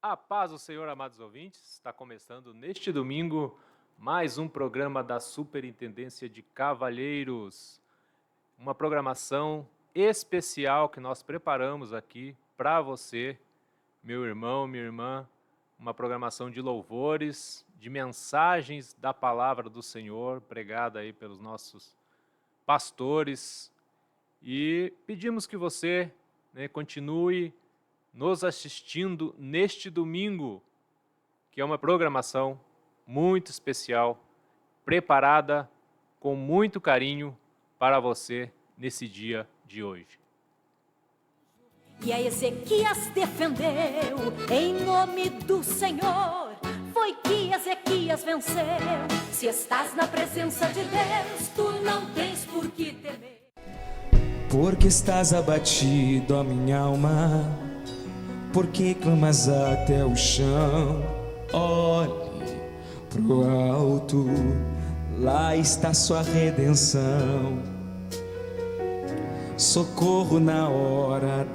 A paz do Senhor, amados ouvintes, está começando neste domingo mais um programa da Superintendência de Cavalheiros. Uma programação especial que nós preparamos aqui para você, meu irmão, minha irmã. Uma programação de louvores, de mensagens da palavra do Senhor, pregada aí pelos nossos pastores. E pedimos que você continue nos assistindo neste domingo, que é uma programação muito especial, preparada com muito carinho para você nesse dia de hoje. E a Ezequias defendeu em nome do Senhor, foi que Ezequias venceu. Se estás na presença de Deus, tu não tens por que temer. Porque estás abatido, a minha alma, porque clamas até o chão. Olhe pro alto, lá está sua redenção. Socorro na hora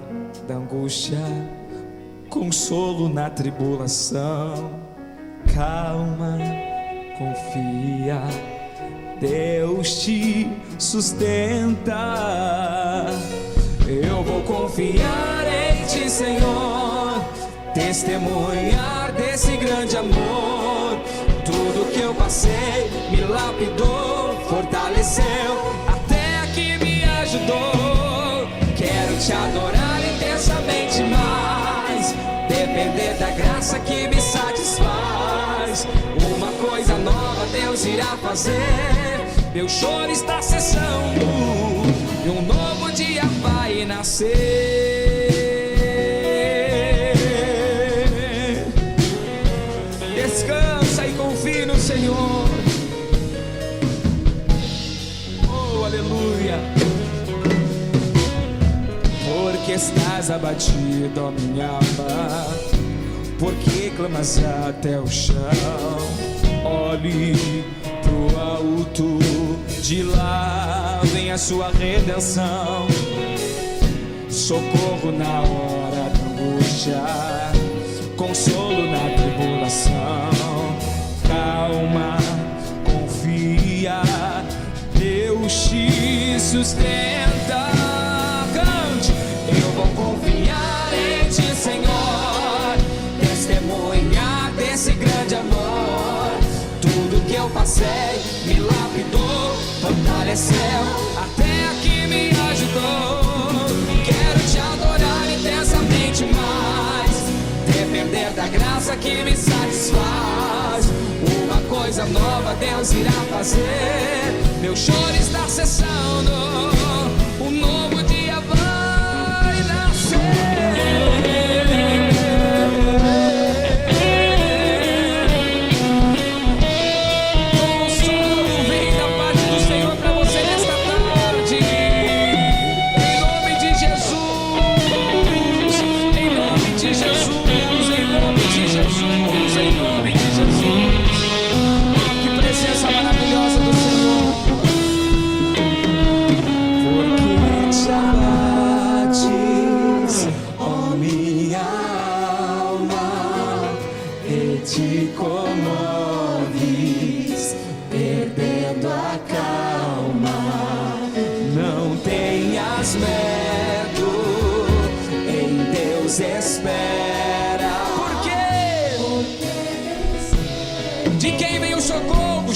da angústia, consolo na tribulação. Calma, confia, Deus te sustenta. Eu vou confiar em ti, Senhor, testemunhar desse grande amor. Tudo que eu passei me lapidou, fortaleceu, até aqui me ajudou. Quero te adorar intensamente mais, depender da graça que me satisfaz. Uma coisa nova Deus irá fazer, meu choro está cessando e um novo dia vai nascer. Descansa e confie no Senhor. Oh, aleluia. Porque estás abatido, ó minha alma, porque clamas até o chão. Olhe pro alto, de lá vem a sua redenção. Socorro na hora da angústia, consolo na tribulação. Calma, confia, Deus te sustenta. Cante, eu vou confiar em ti, Senhor, testemunhar desse grande amor. Tudo que eu passei me lapidou, fortaleceu, até aqui me ajudou. Quero te adorar intensamente mais, depender da graça que me satisfaz. Uma coisa nova Deus irá fazer, meu choro está cessando, um novo dia vai nascer.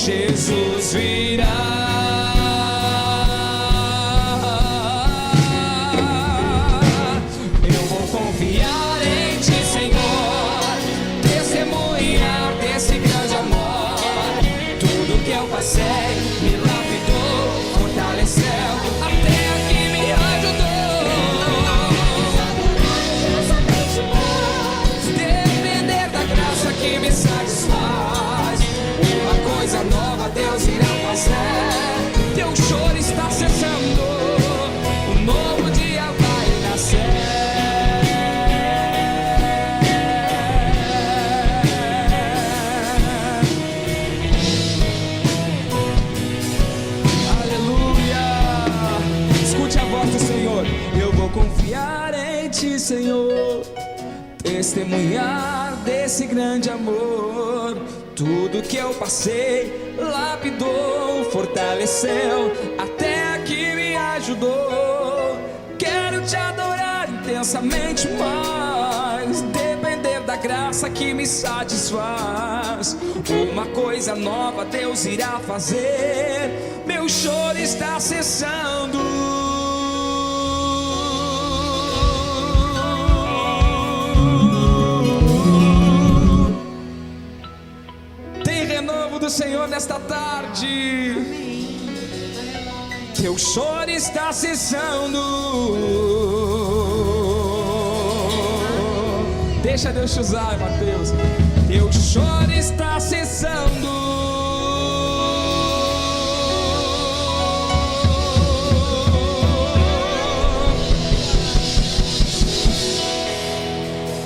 Jesus virá. Eu vou confiar em ti, Senhor, testemunhar desse grande amor. Tudo que eu passei me lapidou, fortaleceu, até aqui me ajudou. Depender da graça que me satisfaz. Uma coisa nova Deus irá fazer, teu choro está cessando, um novo dia vai nascer. Aleluia. Escute a voz do Senhor. Eu vou confiar em ti, Senhor, testemunhar desse grande amor. Tudo que eu passei lapidou, fortaleceu, até aqui me ajudou. Quero te adorar intensamente mais, depender da graça que me satisfaz. Uma coisa nova Deus irá fazer, meu choro está cessando. Tem renovo do Senhor nesta tarde. Teu choro está cessando. Deixa Deus te usar, Mateus. Teu choro está cessando.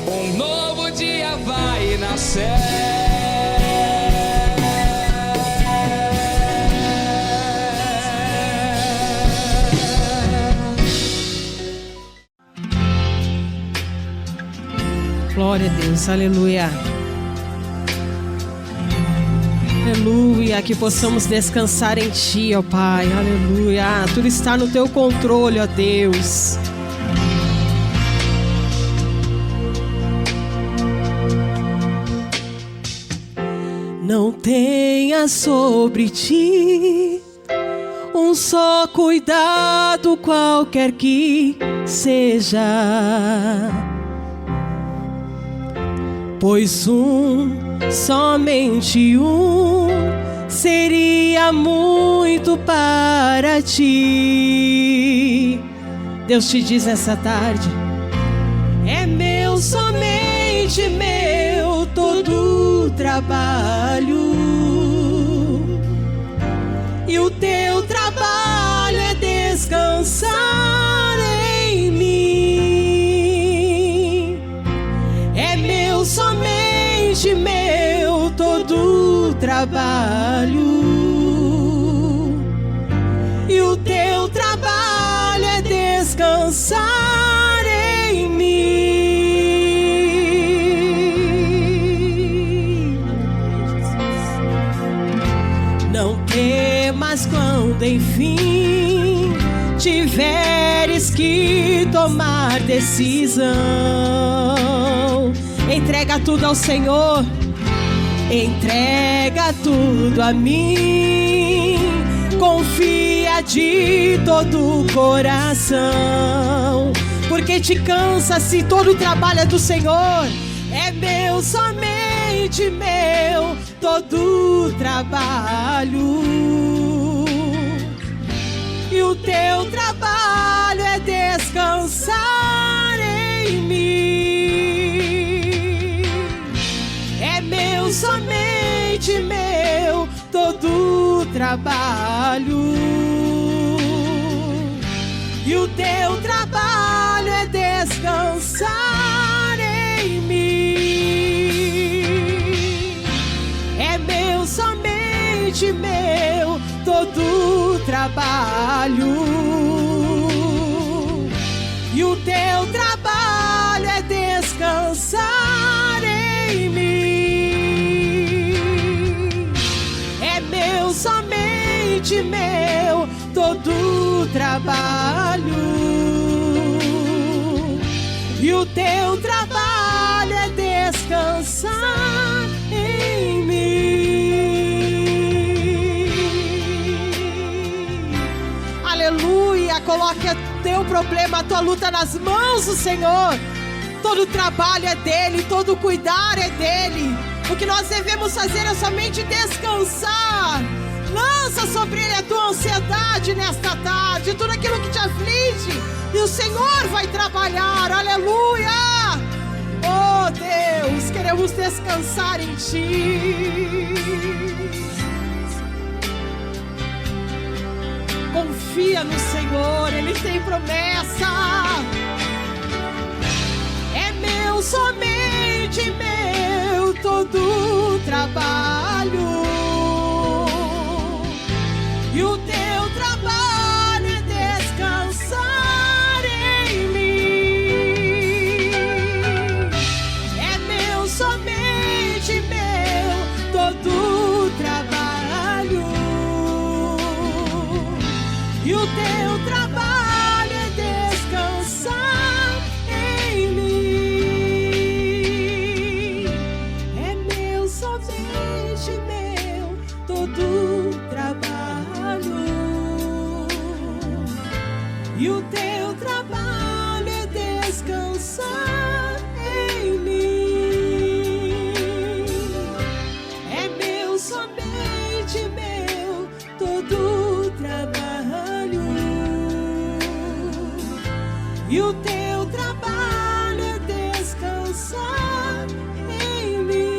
Um novo dia vai nascer. Glória a Deus, aleluia. Aleluia, que possamos descansar em Ti, ó Pai, aleluia. Tudo está no Teu controle, ó Deus. Não tenha sobre Ti um só cuidado, qualquer que seja, pois somente seria muito para Ti. Deus te diz nessa tarde: é meu, somente meu, todo o trabalho, e o Teu trabalho é descansar em mim. É meu, somente meu, todo o trabalho, e o Teu trabalho é descansar em mim. Não temas quando enfim tiveres que tomar decisão. Entrega tudo ao Senhor, entrega tudo a mim, confia de todo o coração, porque te cansa se todo o trabalho é do Senhor. É meu, somente meu, todo o trabalho, e o Teu trabalho é descansar em mim. É meu, somente meu, todo o trabalho, e o Teu trabalho é descansar em mim. É meu, somente meu, todo o trabalho, e o Teu trabalho é descansar em mim. É meu, somente meu, todo o trabalho, e o Teu trabalho é descansar em mim. Aleluia. Coloque o Teu problema, a tua luta nas mãos do Senhor. Todo o trabalho é dele, todo o cuidar é dele. O que nós devemos fazer é somente descansar. Lança sobre ele a tua ansiedade nesta tarde, tudo aquilo que te aflige, e o Senhor vai trabalhar. Aleluia. Oh Deus, queremos descansar em Ti. Confia no Senhor, Ele tem promessa. É meu, somente meu, todo o trabalho, e o Teu trabalho é descansar em mim. teu trabalho é descansar em mim. É meu, somente meu, todo trabalho. E o teu trabalho é descansar em mim.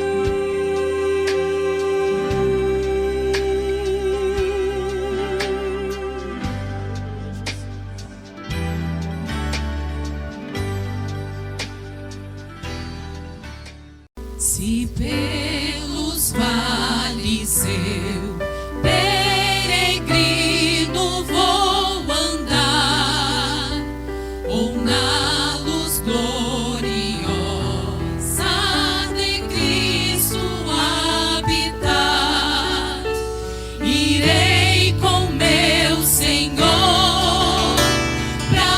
Se pelos vales eu, peregrino, vou andar, ou na luz gloriosa de Cristo habitar, irei com meu Senhor pra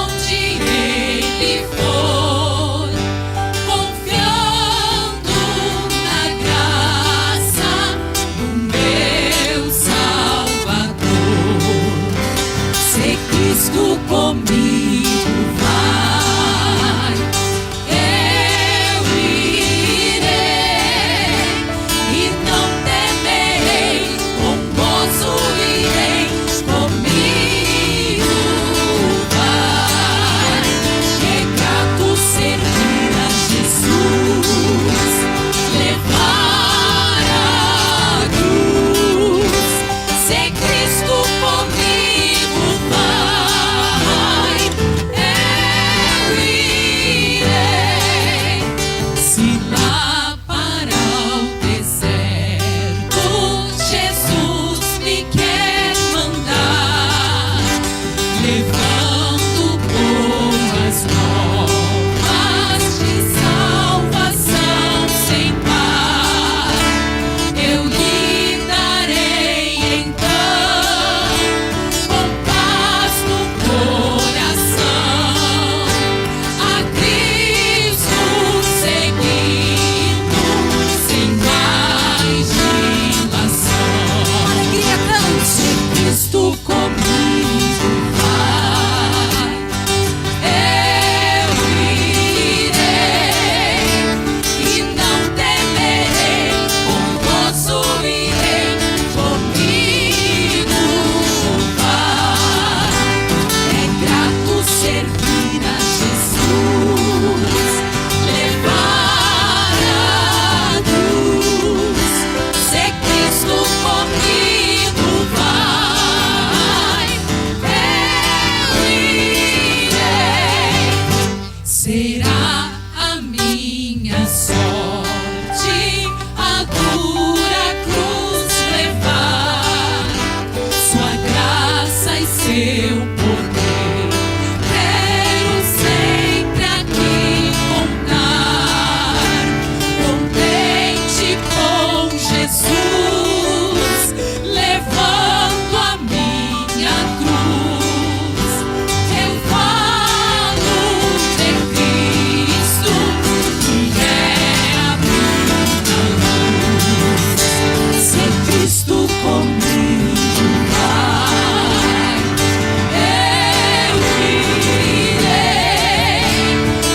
onde Ele for, confiando na graça do meu Salvador. Se Cristo comigo vai, eu irei e não temerei, com gozo irei, comigo vai. Que grato servir a Jesus, levar a cruz. Se Cristo comigo vai, eu irei. Se lá para o deserto Jesus me quer mandar, levando boas novas de salvação sem par, eu lhe darei então, com paz no coração, a Cristo seguindo, sem mais dilação. Alegria, cante! Se Cristo comigo vai, eu irei e não temerei, com gozo irei, comigo vai. É grato servir a Jesus, levar a cruz. Se Cristo comigo vai, eu irei. Será a minha sorte a dura cruz levar, sua graça e seu poder quero sempre aqui contar. Contente com Jesus, levando a minha cruz, eu falo de Cristo, que é a minha luz. Se Cristo comigo vai, eu irei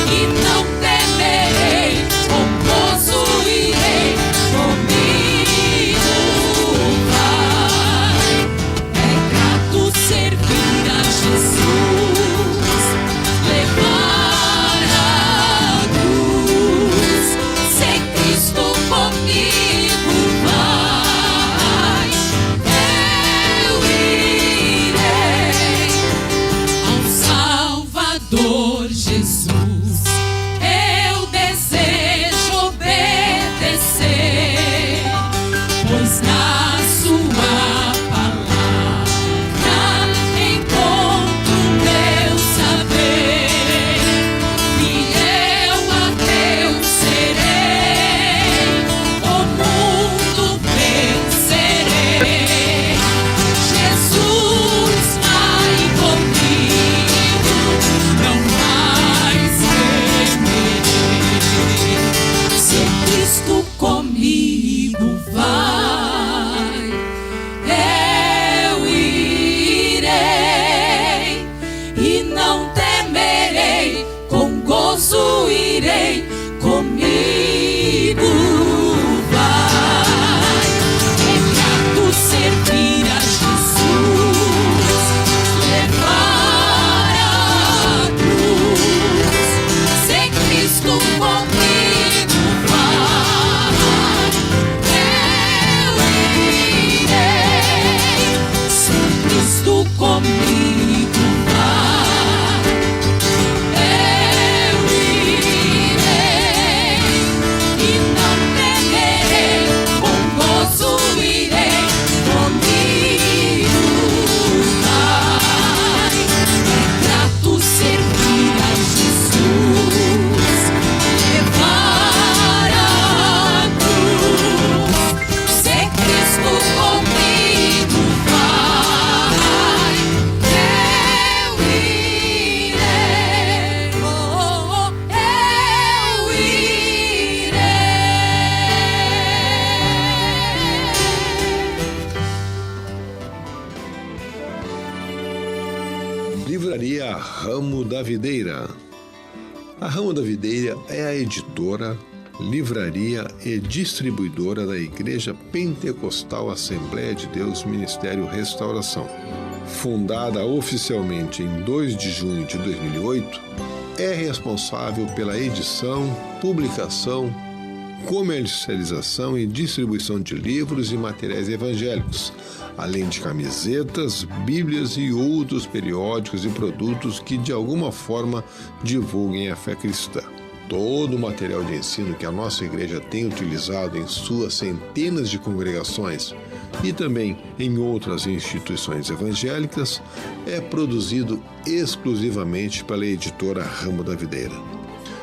e não temerei, com gozo irei, comigo vai. É grato servir a Jesus, levar a cruz. Se Cristo comigo vai, eu irei. Ao Salvador Jesus eu desejo obedecer, pois na sua palavra encontro meu saber, fiel a Deus serei, o mundo vencerei. Jesus vai comigo, não vai não temerei, com gozo irei, comigo vai. É grato servir a Jesus, levar a cruz, ser Cristo comigo vai. Eu irei, ser Cristo comigo vai. Eu irei e não temerei, com gozo irei, comigo vai. É grato servir a Jesus, levar a cruz, ser Cristo comigo vai. Eu irei, oh, eu irei. Livraria Ramo da Videira. A Ramo da Videira é a editora, livraria e distribuidora da Igreja Pentecostal Assembleia de Deus Ministério Restauração. Fundada oficialmente em 2 de junho de 2008, é responsável pela edição, publicação, comercialização e distribuição de livros e materiais evangélicos, além de camisetas, bíblias e outros periódicos e produtos que de alguma forma divulguem a fé cristã. Todo o material de ensino que a nossa igreja tem utilizado em suas centenas de congregações e também em outras instituições evangélicas é produzido exclusivamente pela editora Ramo da Videira.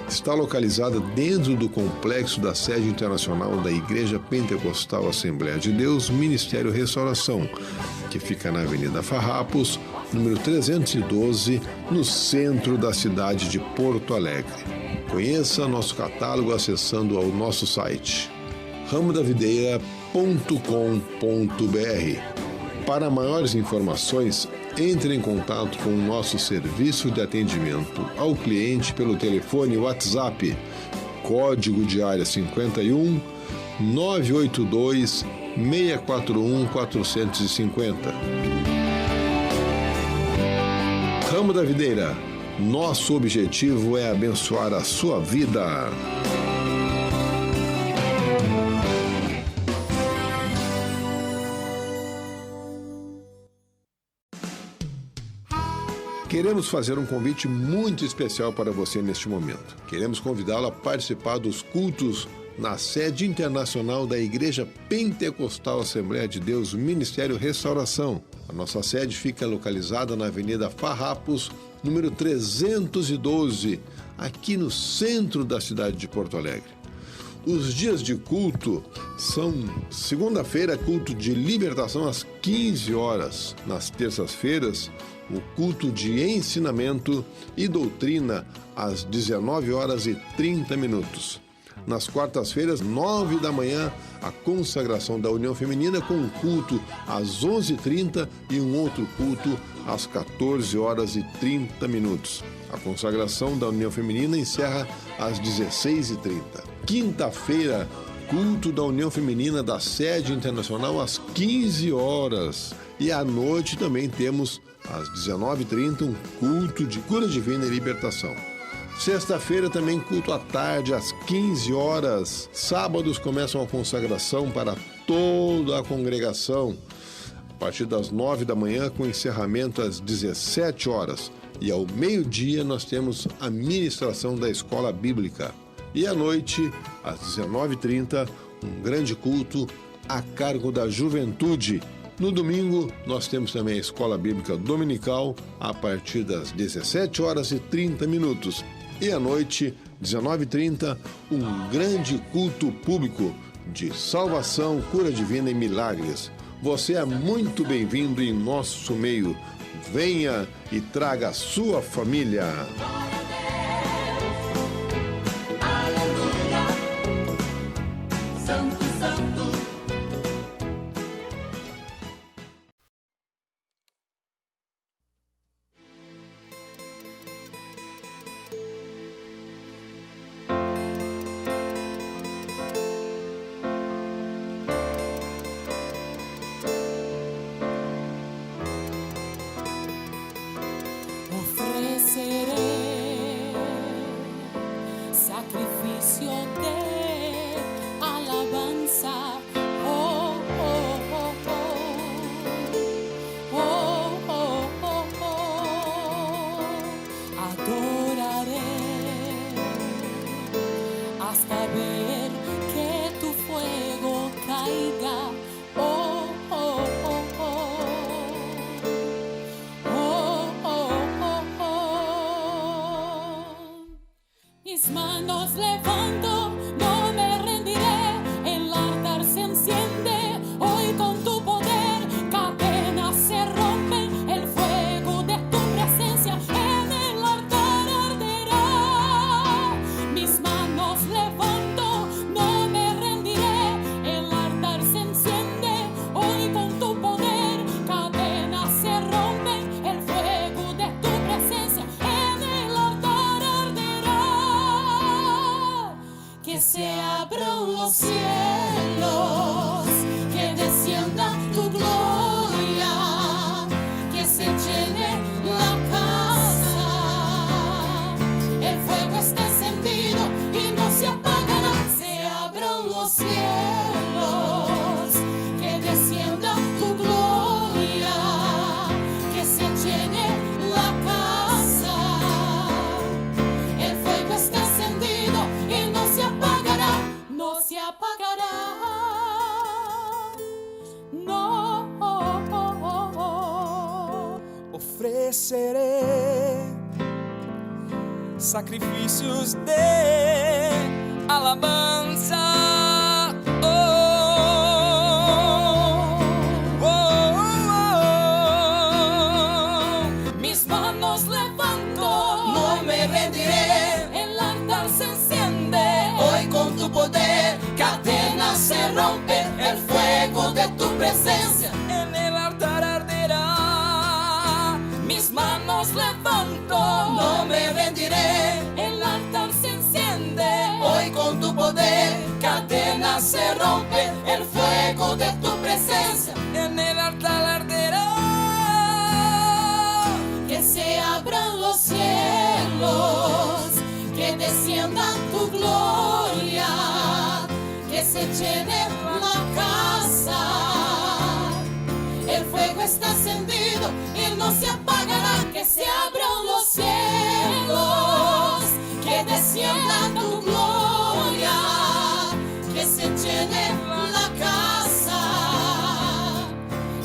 Está localizada dentro do complexo da sede internacional da Igreja Pentecostal Assembleia de Deus Ministério Restauração, que fica na Avenida Farrapos, número 312, no centro da cidade de Porto Alegre. Conheça nosso catálogo acessando ao nosso site ramodavideira.com.br. Para maiores informações, entre em contato com o nosso serviço de atendimento ao cliente pelo telefone WhatsApp, código de área 51 982 641 450. Ramo da Videira, nosso objetivo é abençoar a sua vida. Queremos fazer um convite muito especial para você neste momento. Queremos convidá-lo a participar dos cultos na sede internacional da Igreja Pentecostal Assembleia de Deus Ministério Restauração. A nossa sede fica localizada na Avenida Farrapos, número 312, aqui no centro da cidade de Porto Alegre. Os dias de culto são segunda-feira, culto de libertação às 15 horas. Nas terças-feiras, o culto de ensinamento e doutrina às 19 horas e 30 minutos. Nas quartas-feiras, 9 da manhã, a consagração da União Feminina com um culto às 11h30 e um outro culto às 14 horas e 30 minutos. A consagração da União Feminina encerra às 16h30. Quinta-feira, culto da União Feminina da Sede Internacional às 15 horas. E à noite também temos às 19h30, um culto de cura divina e libertação. Sexta-feira também culto à tarde, às 15 horas. Sábados começam a consagração para toda a congregação, a partir das 9 da manhã, com encerramento às 17 horas. E ao meio-dia nós temos a ministração da escola bíblica. E à noite, às 19h30, um grande culto a cargo da juventude. No domingo, nós temos também a Escola Bíblica Dominical, a partir das 17 horas e 30 minutos. E à noite, 19h30, um grande culto público de salvação, cura divina e milagres. Você é muito bem-vindo em nosso meio. Venha e traga a sua família. sacrificio de alabanza. Oh, oh, oh, oh. Oh, oh, oh, oh. Adoraré hasta ver que tu fuego caiga. Oh, oh, oh, oh. Oh, oh, oh, oh. Mis manos levanto, no me rendiré. El altar se enciende hoy con tu poder. Cadenas se rompen, el fuego de tu presencia en el altar arderá. Mis manos levanto, no me rendiré. El altar se enciende hoy con tu poder. Cadenas se rompen, el fuego de tu presencia en el altar arderá. Que se abran los cielos, que descienda tu gloria, que se llene la casa. El fuego está encendido y no se apagará. Se abran los cielos, que descienda tu gloria, que se llene la casa. El fuego está encendido y no se apagará, no se apagará. No. Ofreceré sacrifícios de alabanza. Oh, oh, oh, oh. Mis manos levanto, no me rendiré. El altar se enciende hoy con tu poder. Cadenas se rompen, el fuego de tu presencia en el altar arderá. mis manos levanto, no me rendiré. El altar se enciende hoy con tu poder. Cadenas se rompen, el fuego de tu presencia En el altar arderá. que se abran los cielos, que descienda tu gloria, que se llene la casa. El fuego está encendido y no se apagará. Que se abran los cielos, que descienda tu gloria, que se llene la casa.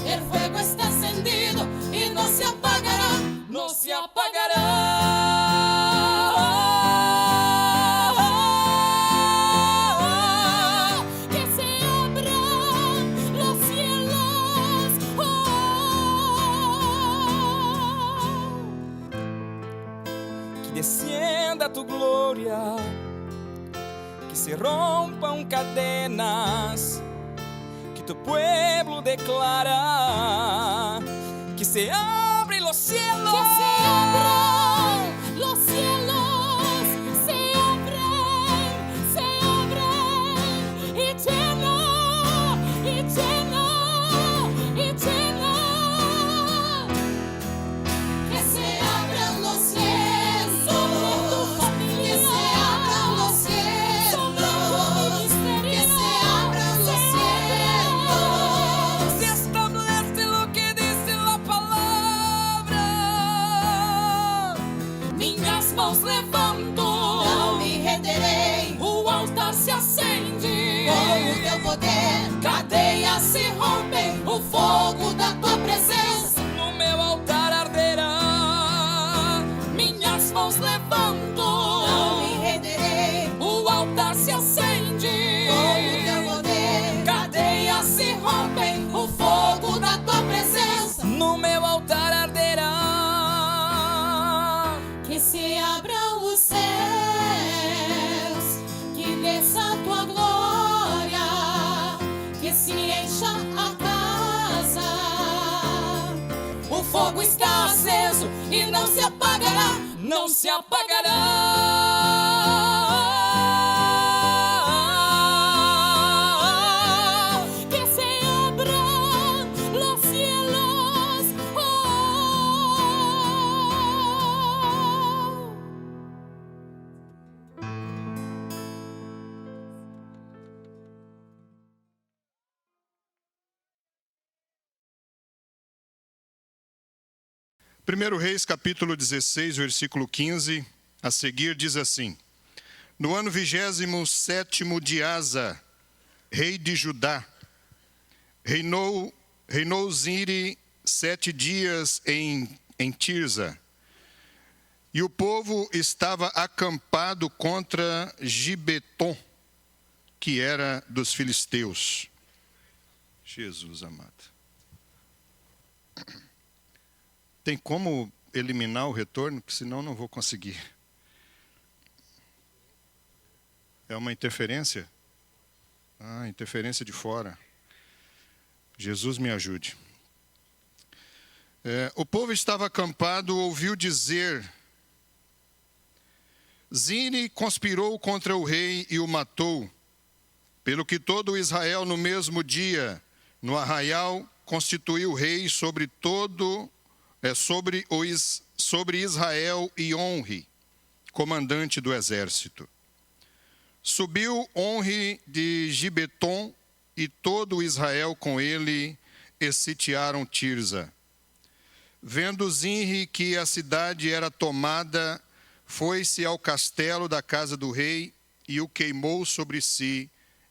El fuego está encendido y no se apagará, no se apagará. Que se abran los cielos, Que descienda tu glória, que se rompam cadenas, que tu pueblo declara, que se abren los cielos. que se abran los cielos, se abren y llena, y llena, y llena. Que se abran los cielos sobre tu familia, que se abran los cielos, que se abran los cielos. Se establece lo que dice la palabra. Minhas mãos levanto, não me renderei. O altar se acende com o teu poder. Cadeias se rompem, o fogo da tua presença No meu altar arderá. minhas mãos levanto, não me renderei. O altar se acende com o teu poder. Cadeias se rompem, o fogo da tua presença No meu altar arderá. que se abram os céus, que desça a tua glória, que se encha a casa. O fogo está aceso e não se apagará, Não se apagará. que se abran los cielos. 1 Reis, capítulo 16, versículo 15, a seguir diz assim: No ano 27º de Asa, rei de Judá, reinou Zinri 7 dias em Tirza, e o povo estava acampado contra Gibeton, que era dos filisteus. Jesus amado. Tem como eliminar o retorno? Porque senão não vou conseguir. É uma interferência? Interferência de fora. Jesus me ajude. O povo estava acampado, ouviu dizer: Zinri conspirou contra o rei e o matou, pelo que todo Israel no mesmo dia, no arraial, constituiu rei sobre Israel, e Onri, comandante do exército. Subiu Onri de Gibeton e todo Israel com ele, e sitiaram Tirza. Vendo Zinri que a cidade era tomada, foi-se ao castelo da casa do rei e o queimou sobre si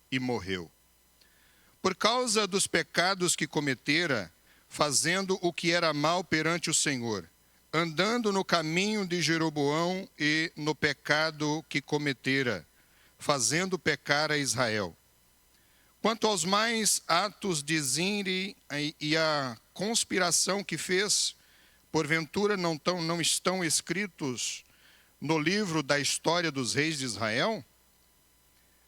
e morreu. Por causa dos pecados que cometera, fazendo o que era mal perante o Senhor, andando no caminho de Jeroboão e no pecado que cometera, fazendo pecar a Israel. Quanto aos mais atos de Zinri e a conspiração que fez, porventura não estão escritos no livro da história dos reis de Israel?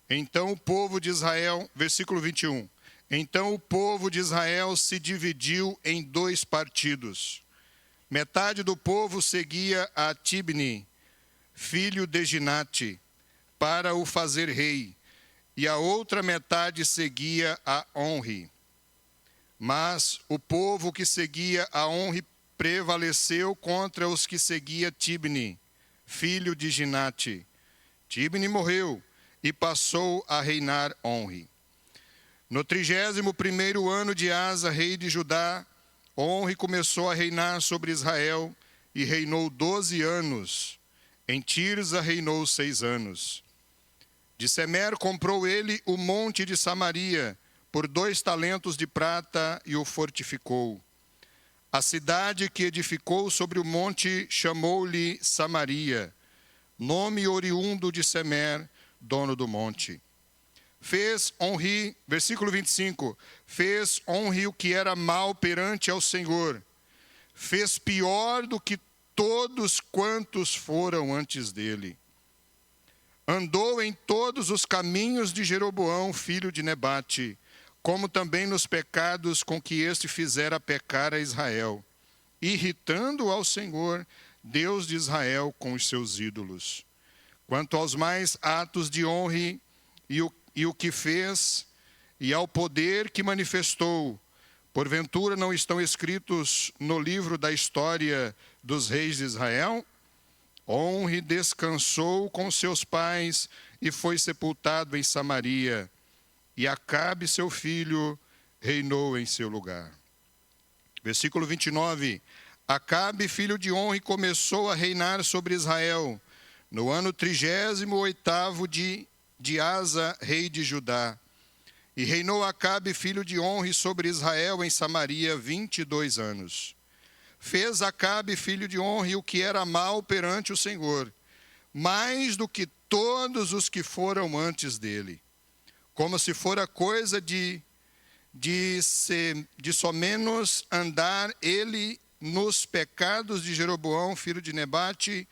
Então o povo de Israel, versículo 21, então o povo de Israel se dividiu em 2 partidos. Metade do povo seguia a Tibni, filho de Ginate, para o fazer rei, e a outra metade seguia a Onri. Mas o povo que seguia a Onri prevaleceu contra os que seguia Tibni, filho de Ginate. Tibni morreu e passou a reinar Onri. No 31º ano de Asa, rei de Judá, Onri começou a reinar sobre Israel e reinou 12 anos. Em Tirza reinou 6 anos. De Semer comprou ele o monte de Samaria por 2 talentos de prata e o fortificou. A cidade que edificou sobre o monte chamou-lhe Samaria, nome oriundo de Semer, dono do monte. Fez Onri, versículo 25, fez Onri o que era mal perante ao Senhor. Fez pior do que todos quantos foram antes dele. Andou em todos os caminhos de Jeroboão, filho de Nebate, como também nos pecados com que este fizera pecar a Israel, irritando ao Senhor, Deus de Israel, com os seus ídolos. Quanto aos mais atos de Onri e o que fez, e ao poder que manifestou, porventura não estão escritos no livro da história dos reis de Israel? Onri descansou com seus pais e foi sepultado em Samaria, e Acabe, seu filho, reinou em seu lugar. Versículo 29. Acabe, filho de Onri, começou a reinar sobre Israel, no ano 38º de Asa, rei de Judá. E reinou Acabe, filho de Onri, sobre Israel em Samaria 22 anos. Fez Acabe, filho de Onri, o que era mal perante o Senhor, mais do que todos os que foram antes dele. Como se fora coisa de somenos andar ele nos pecados de Jeroboão, filho de Nebate,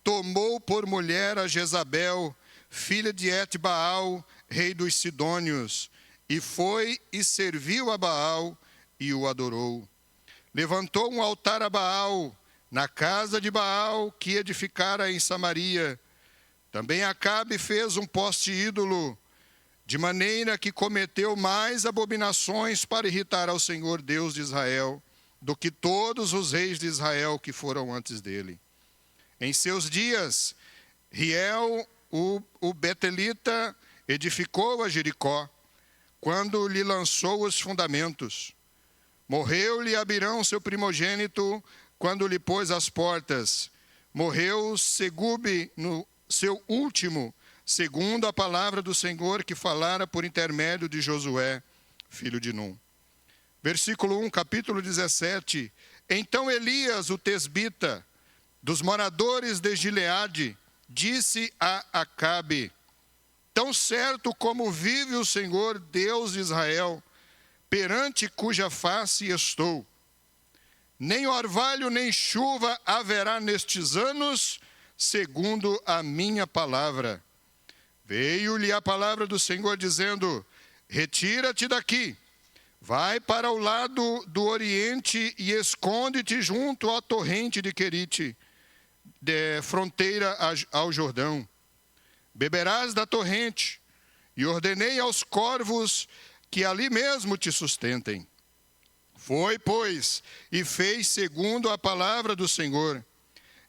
tomou por mulher a Jezabel, filha de Et-Baal, rei dos Sidônios, e foi e serviu a Baal e o adorou. Levantou um altar a Baal, na casa de Baal, que edificara em Samaria. Também Acabe fez um poste ídolo, de maneira que cometeu mais abominações para irritar ao Senhor Deus de Israel, do que todos os reis de Israel que foram antes dele. Em seus dias, Riel, o betelita, edificou a Jericó, quando lhe lançou os fundamentos. Morreu-lhe Abirão, seu primogênito, quando lhe pôs as portas. Morreu Segube no seu último, segundo a palavra do Senhor que falara por intermédio de Josué, filho de Num. Versículo 1, capítulo 17. Então Elias, o tesbita, dos moradores de Gileade, disse a Acabe: tão certo como vive o Senhor, Deus de Israel, perante cuja face estou, nem orvalho nem chuva haverá nestes anos, segundo a minha palavra. Veio-lhe a palavra do Senhor dizendo: retira-te daqui, vai para o lado do oriente e esconde-te junto à torrente de Querite, de fronteira ao Jordão. Beberás da torrente, e ordenei aos corvos que ali mesmo te sustentem. Foi, pois, e fez segundo a palavra do Senhor.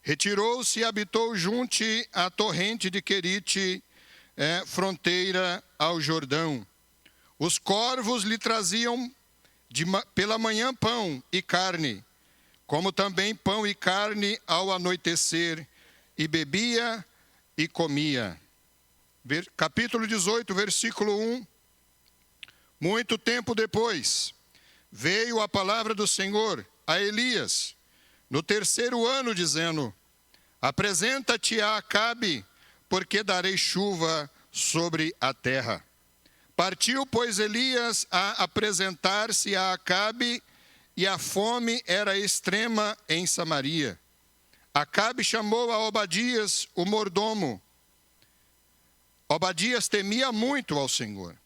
Retirou-se e habitou junto à torrente de Querite, fronteira ao Jordão. Os corvos lhe traziam pela manhã pão e carne, como também pão e carne ao anoitecer, e bebia e comia. Capítulo 18, versículo 1. Muito tempo depois, veio a palavra do Senhor a Elias, no terceiro ano, dizendo: apresenta-te a Acabe, porque darei chuva sobre a terra. Partiu, pois, Elias a apresentar-se a Acabe, e a fome era extrema em Samaria. Acabe chamou a Obadias, o mordomo. Obadias temia muito ao Senhor,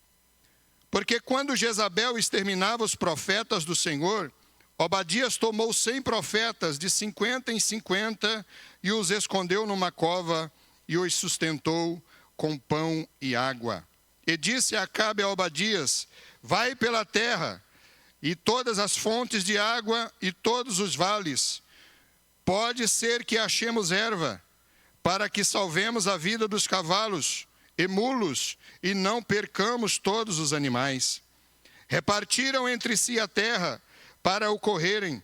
porque quando Jezabel exterminava os profetas do Senhor, Obadias tomou 100 profetas, de 50 em 50, e os escondeu numa cova, e os sustentou com pão e água. E disse Acabe a Obadias: vai pela terra, e todas as fontes de água, e todos os vales. Pode ser que achemos erva, para que salvemos a vida dos cavalos e mulos, e não percamos todos os animais. Repartiram entre si a terra, para o correrem.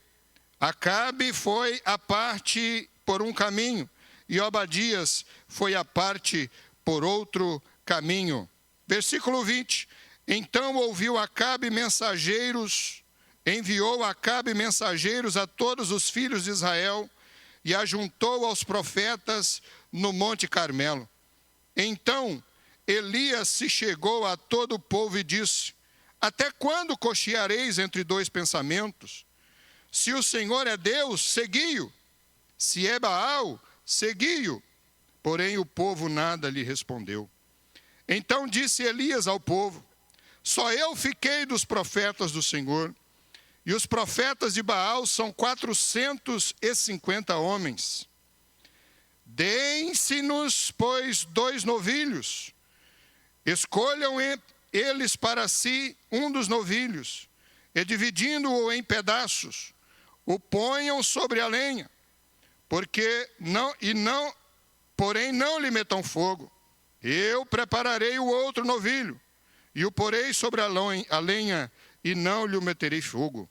Acabe foi à parte por um caminho, e Obadias foi à parte por outro caminho. Versículo 20. Então enviou Acabe mensageiros a todos os filhos de Israel, e ajuntou aos profetas no Monte Carmelo. Então Elias se chegou a todo o povo e disse: até quando cocheareis entre dois pensamentos? Se o Senhor é Deus, segui-o. Se é Baal, segui-o. Porém o povo nada lhe respondeu. Então disse Elias ao povo: só eu fiquei dos profetas do Senhor, e os profetas de Baal são 450 homens. Deem-se-nos, pois, 2 novilhos. Escolham eles para si um dos novilhos, e dividindo-o em pedaços, o ponham sobre a lenha, porém não lhe metam fogo. Eu prepararei o outro novilho, e o porei sobre a lenha, e não lhe meterei fogo.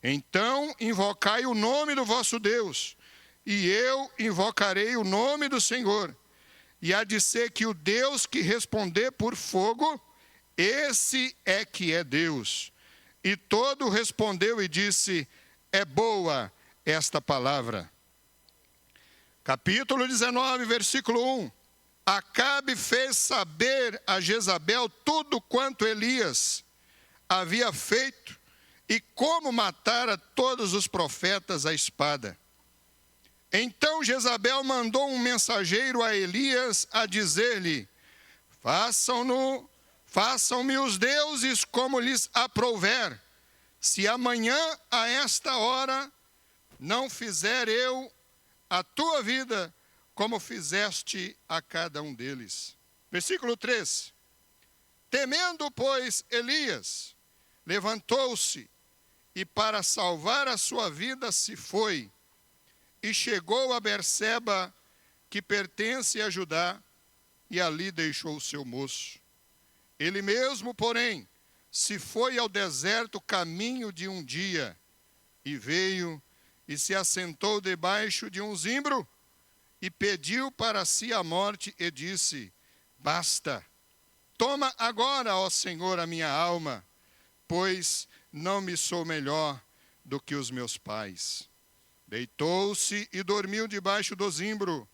Então invocai o nome do vosso Deus, e eu invocarei o nome do Senhor. E há de ser que o Deus que responder por fogo, esse é que é Deus. E todo respondeu e disse: é boa esta palavra. Capítulo 19, versículo 1. Acabe fez saber a Jezabel tudo quanto Elias havia feito, e como matara todos os profetas à espada. Então Jezabel mandou um mensageiro a Elias a dizer-lhe: façam-me os deuses como lhes aprouver, se amanhã a esta hora não fizer eu a tua vida como fizeste a cada um deles. Versículo 3. Temendo, pois, Elias, levantou-se e para salvar a sua vida se foi, e chegou a Berseba, que pertence a Judá, e ali deixou o seu moço. Ele mesmo, porém, se foi ao deserto caminho de um dia, e veio e se assentou debaixo de um zimbro, e pediu para si a morte, e disse: basta, toma agora, ó Senhor, a minha alma, pois não me sou melhor do que os meus pais. Deitou-se e dormiu debaixo do zimbro,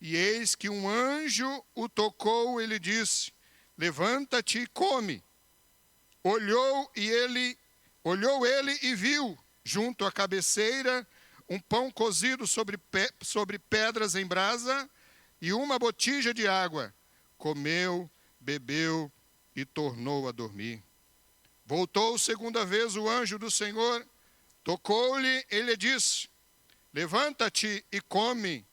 e eis que um anjo o tocou e lhe disse: levanta-te e come. Olhou ele e viu, junto à cabeceira, um pão cozido sobre pedras em brasa e uma botija de água. Comeu, bebeu e tornou a dormir. Voltou segunda vez o anjo do Senhor, tocou-lhe e lhe disse: levanta-te e come,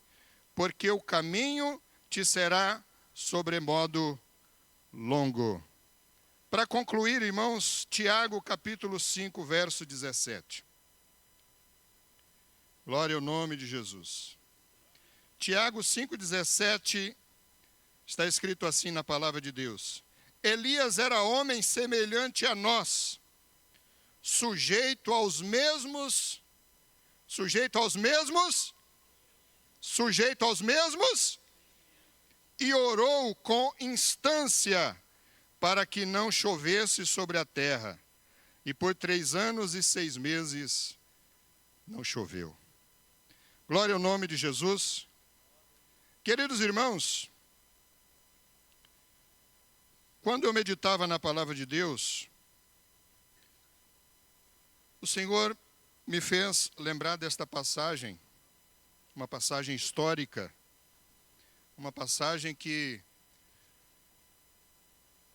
porque o caminho te será sobremodo longo. Para concluir, irmãos, Tiago capítulo 5, verso 17. Glória ao nome de Jesus. Tiago 5,17, está escrito assim na palavra de Deus: Elias era homem semelhante a nós, sujeito aos mesmos, e orou com instância para que não chovesse sobre a terra. E por 3 anos e 6 meses não choveu. Glória ao nome de Jesus. Queridos irmãos, quando eu meditava na palavra de Deus, o Senhor me fez lembrar desta passagem, uma passagem histórica, uma passagem que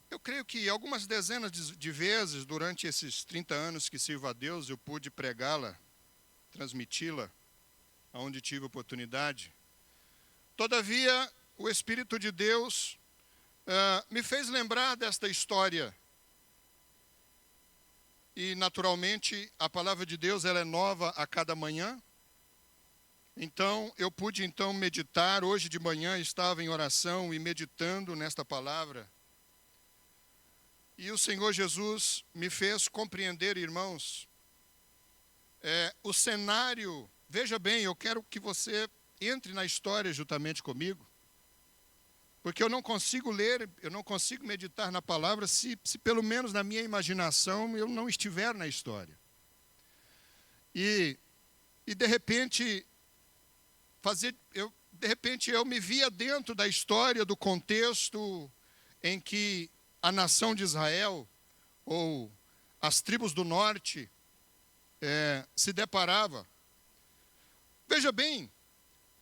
eu creio que algumas dezenas de vezes durante esses 30 anos que sirvo a Deus, eu pude pregá-la, transmiti-la, aonde tive oportunidade. Todavia, o Espírito de Deus me fez lembrar desta história. E, naturalmente, a palavra de Deus ela é nova a cada manhã. Então, eu pude meditar. Hoje de manhã estava em oração e meditando nesta palavra. E o Senhor Jesus me fez compreender, irmãos, o cenário. Veja bem, eu quero que você entre na história juntamente comigo, porque eu não consigo ler, eu não consigo meditar na palavra se pelo menos na minha imaginação eu não estiver na história. E de repente, eu me via dentro da história, do contexto em que a nação de Israel, ou as tribos do norte, se deparava. Veja bem,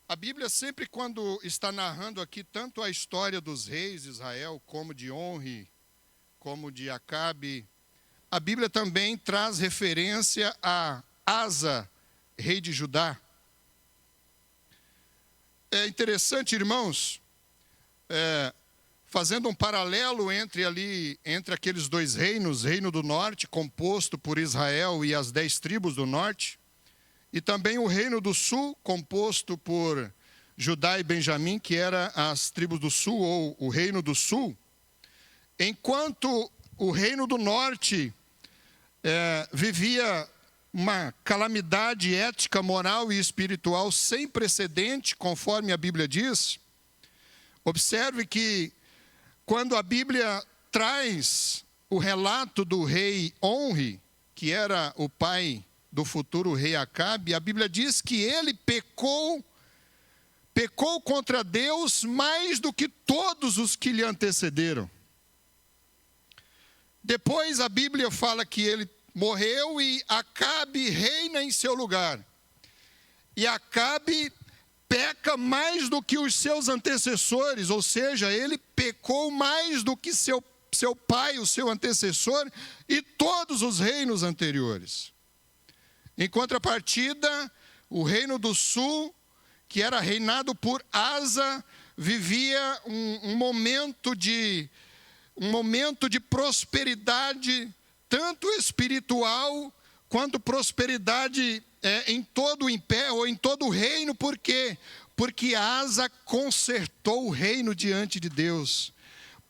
a Bíblia sempre, quando está narrando aqui tanto a história dos reis de Israel, como de Onri, como de Acabe, a Bíblia também traz referência a Asa, rei de Judá. É interessante, irmãos, fazendo um paralelo entre aqueles 2 reinos, reino do norte, composto por Israel e as 10 tribos do norte, e também o reino do sul, composto por Judá e Benjamim, que eram as tribos do sul, ou o reino do sul. Enquanto o reino do norte vivia uma calamidade ética, moral e espiritual sem precedente, conforme a Bíblia diz. Observe que quando a Bíblia traz o relato do rei Onri, que era o pai do futuro rei Acabe, a Bíblia diz que ele pecou contra Deus mais do que todos os que lhe antecederam. Depois a Bíblia fala que ele morreu e Acabe reina em seu lugar. E Acabe peca mais do que os seus antecessores, ou seja, ele pecou mais do que seu pai, o seu antecessor, e todos os reinos anteriores. Em contrapartida, o reino do sul, que era reinado por Asa, vivia um momento de prosperidade, tanto espiritual, quanto prosperidade em todo o império, ou em todo o reino. Por quê? Porque Asa consertou o reino diante de Deus.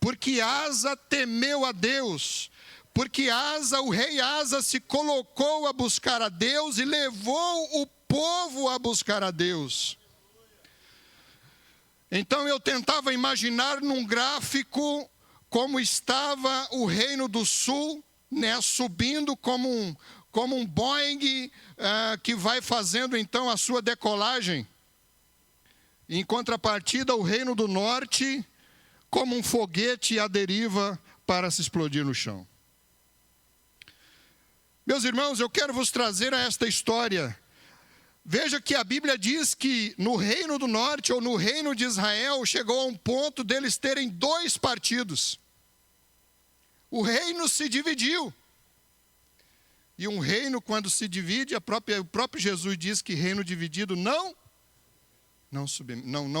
Porque Asa temeu a Deus. Porque o rei Asa se colocou a buscar a Deus e levou o povo a buscar a Deus. Então eu tentava imaginar num gráfico como estava o Reino do Sul, né, subindo como um Boeing que vai fazendo então a sua decolagem. Em contrapartida, o Reino do Norte como um foguete à deriva para se explodir no chão. Meus irmãos, eu quero vos trazer a esta história. Veja que a Bíblia diz que no Reino do Norte, ou no Reino de Israel, chegou a um ponto deles terem 2 partidos. O reino se dividiu. E um reino, quando se divide, o próprio Jesus diz que reino dividido não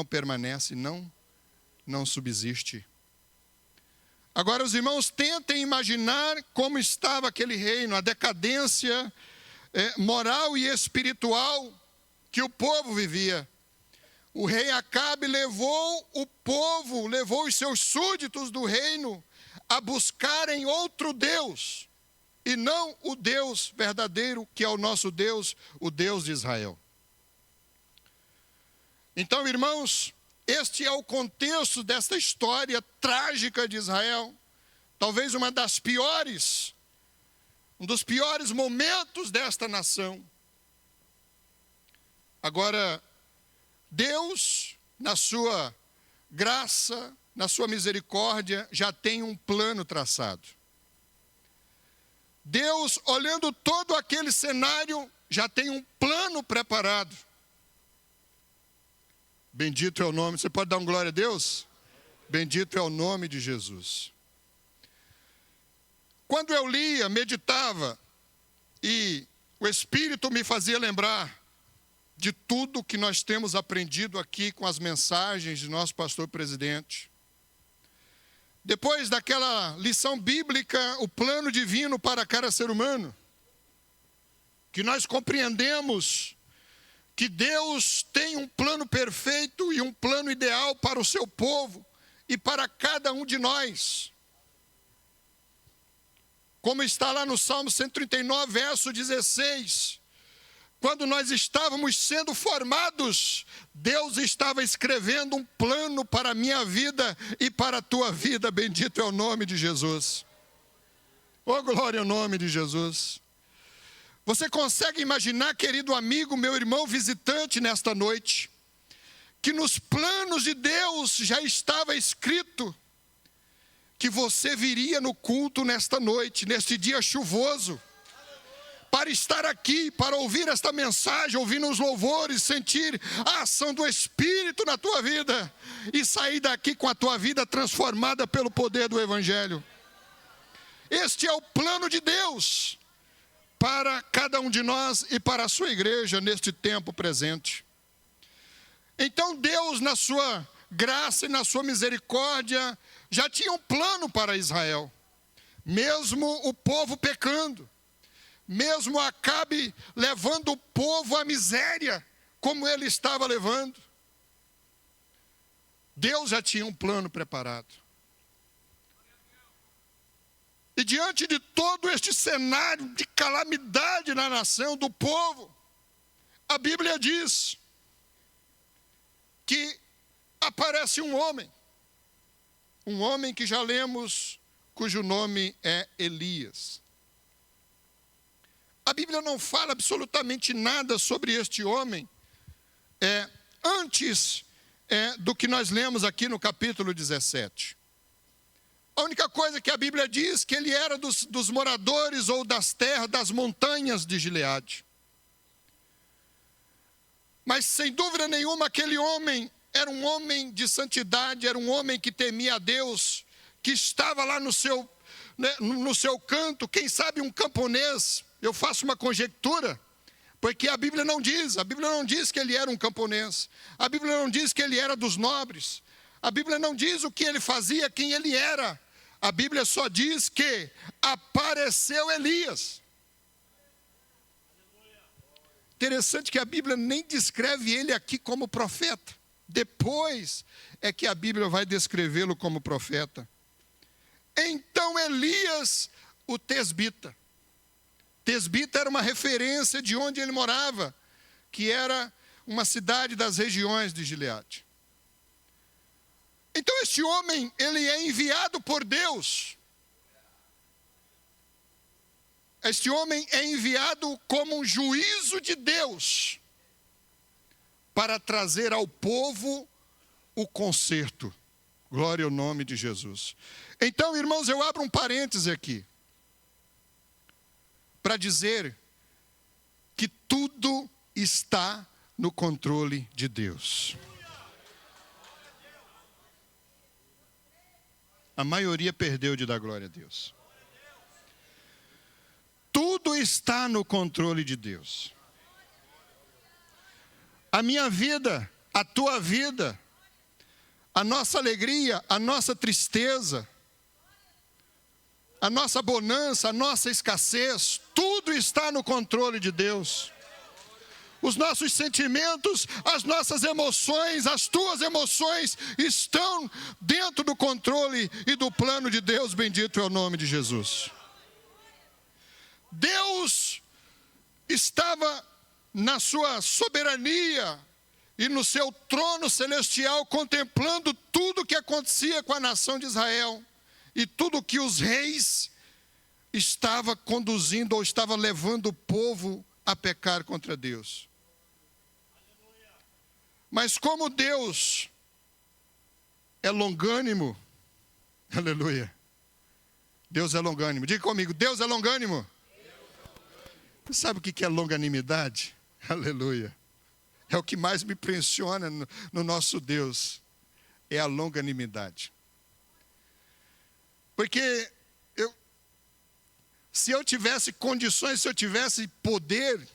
permanece, não subsiste. Agora, os irmãos, tentem imaginar como estava aquele reino, a decadência moral e espiritual que o povo vivia. O rei Acabe levou os seus súditos do reino a buscarem outro Deus, e não o Deus verdadeiro, que é o nosso Deus, o Deus de Israel. Então, irmãos, este é o contexto desta história trágica de Israel. Talvez um dos piores momentos desta nação. Agora, Deus, na sua graça, na sua misericórdia, já tem um plano traçado. Deus, olhando todo aquele cenário, já tem um plano preparado. Bendito é o nome, você pode dar um glória a Deus? Bendito é o nome de Jesus. Quando eu lia, meditava, e o Espírito me fazia lembrar de tudo que nós temos aprendido aqui com as mensagens de nosso pastor presidente. Depois daquela lição bíblica, o plano divino para cada ser humano, que nós compreendemos que Deus tem um plano perfeito e um plano ideal para o seu povo e para cada um de nós. Como está lá no Salmo 139, verso 16. Quando nós estávamos sendo formados, Deus estava escrevendo um plano para a minha vida e para a tua vida. Bendito é o nome de Jesus. Oh, glória ao nome de Jesus. Você consegue imaginar, querido amigo, meu irmão visitante nesta noite, que nos planos de Deus já estava escrito que você viria no culto nesta noite, neste dia chuvoso, para estar aqui, para ouvir esta mensagem, ouvir os louvores, sentir a ação do Espírito na tua vida e sair daqui com a tua vida transformada pelo poder do Evangelho. Este é o plano de Deus para cada um de nós e para a sua igreja neste tempo presente. Então Deus, na sua graça e na sua misericórdia, já tinha um plano para Israel. Mesmo o povo pecando, mesmo Acabe levando o povo à miséria, como ele estava levando, Deus já tinha um plano preparado. E diante de todo este cenário de calamidade na nação, do povo, a Bíblia diz que aparece um homem que já lemos, cujo nome é Elias. A Bíblia não fala absolutamente nada sobre este homem, antes do que nós lemos aqui no capítulo 17. A única coisa que a Bíblia diz que ele era dos moradores ou das terras, das montanhas de Gileade. Mas sem dúvida nenhuma aquele homem era um homem de santidade, era um homem que temia a Deus, que estava lá no seu canto, quem sabe um camponês. Eu faço uma conjectura, porque a Bíblia não diz que ele era um camponês, a Bíblia não diz que ele era dos nobres, a Bíblia não diz o que ele fazia, quem ele era. A Bíblia só diz que apareceu Elias. Interessante que a Bíblia nem descreve ele aqui como profeta. Depois é que a Bíblia vai descrevê-lo como profeta. Então Elias, o tesbita. Tesbita era uma referência de onde ele morava, que era uma cidade das regiões de Gileade. Então este homem, ele é enviado por Deus. Este homem é enviado como um juízo de Deus para trazer ao povo o conserto. Glória ao nome de Jesus. Então, irmãos, eu abro um parêntese aqui para dizer que tudo está no controle de Deus. A maioria perdeu de dar glória a Deus. Tudo está no controle de Deus. A minha vida, a tua vida, a nossa alegria, a nossa tristeza, a nossa bonança, a nossa escassez, tudo está no controle de Deus. Os nossos sentimentos, as nossas emoções, as tuas emoções estão dentro do controle e do plano de Deus, bendito é o nome de Jesus. Deus estava na sua soberania e no seu trono celestial contemplando tudo o que acontecia com a nação de Israel e tudo que os reis estavam conduzindo ou estavam levando o povo a pecar contra Deus. Mas como Deus é longânimo, aleluia, Deus é longânimo, diga comigo, Deus é longânimo. Você sabe o que é longanimidade? Aleluia. É o que mais me impressiona no nosso Deus. É a longanimidade. Porque se eu tivesse condições, se eu tivesse poder,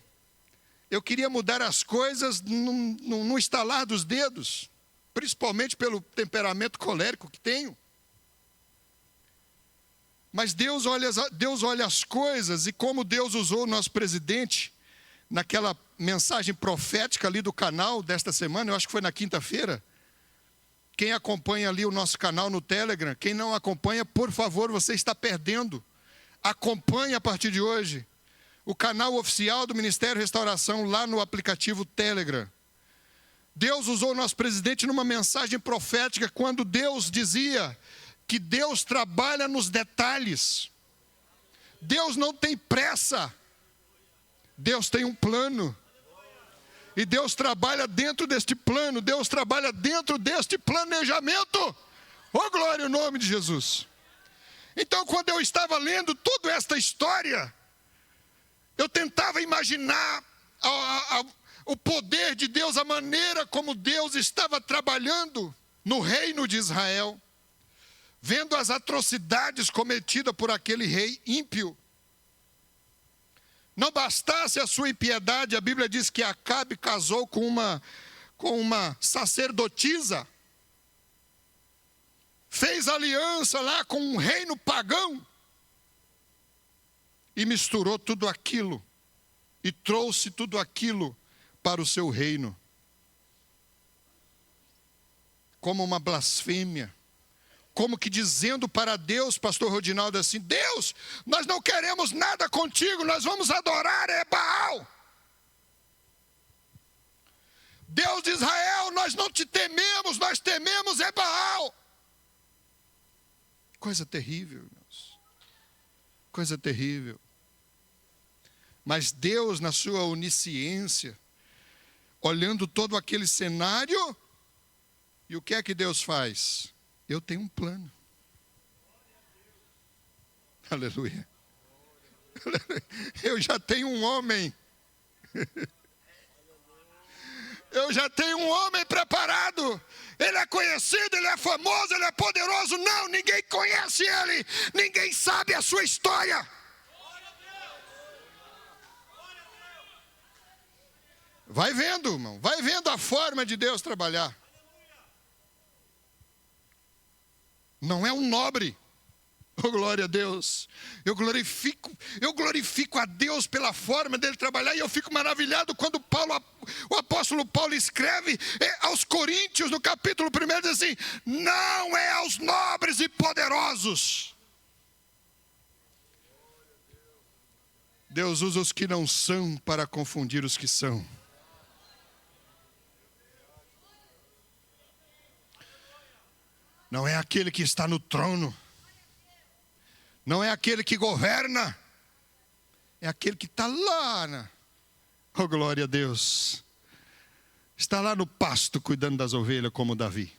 eu queria mudar as coisas no estalar dos dedos. Principalmente pelo temperamento colérico que tenho. Mas Deus olha as coisas, e como Deus usou o nosso presidente naquela mensagem profética ali do canal desta semana, eu acho que foi na quinta-feira. Quem acompanha ali o nosso canal no Telegram, quem não acompanha, por favor, você está perdendo. Acompanhe a partir de hoje o canal oficial do Ministério Restauração lá no aplicativo Telegram. Deus usou o nosso presidente numa mensagem profética quando Deus dizia que Deus trabalha nos detalhes. Deus não tem pressa. Deus tem um plano. E Deus trabalha dentro deste plano. Deus trabalha dentro deste planejamento. Oh, glória ao nome de Jesus. Então, quando eu estava lendo toda esta história, eu tentava imaginar o poder de Deus, a maneira como Deus estava trabalhando no reino de Israel. Vendo as atrocidades cometidas por aquele rei ímpio. Não bastasse a sua impiedade, a Bíblia diz que Acabe casou com uma sacerdotisa. Fez aliança lá com um reino pagão. E misturou tudo aquilo. E trouxe tudo aquilo para o seu reino. Como uma blasfêmia. Como que dizendo para Deus, pastor Rodinaldo, assim: Deus, nós não queremos nada contigo, nós vamos adorar Baal. Deus de Israel, nós não te tememos, nós tememos Baal. Coisa terrível, irmãos. Coisa terrível. Mas Deus, na sua onisciência, olhando todo aquele cenário, e o que é que Deus faz? Eu tenho um plano. Aleluia. Eu já tenho um homem. Eu já tenho um homem preparado. Ele é conhecido, ele é famoso, ele é poderoso. Não, ninguém conhece ele. Ninguém sabe a sua história. Vai vendo, irmão. Vai vendo a forma de Deus trabalhar. Não é um nobre. Oh, glória a Deus. Eu glorifico a Deus pela forma dele trabalhar. E eu fico maravilhado quando o apóstolo Paulo escreve aos Coríntios, no capítulo 1, diz assim: não é aos nobres e poderosos. Deus usa os que não são para confundir os que são. Não é aquele que está no trono. Não é aquele que governa. É aquele que está lá. Oh, glória a Deus. Está lá no pasto cuidando das ovelhas como Davi.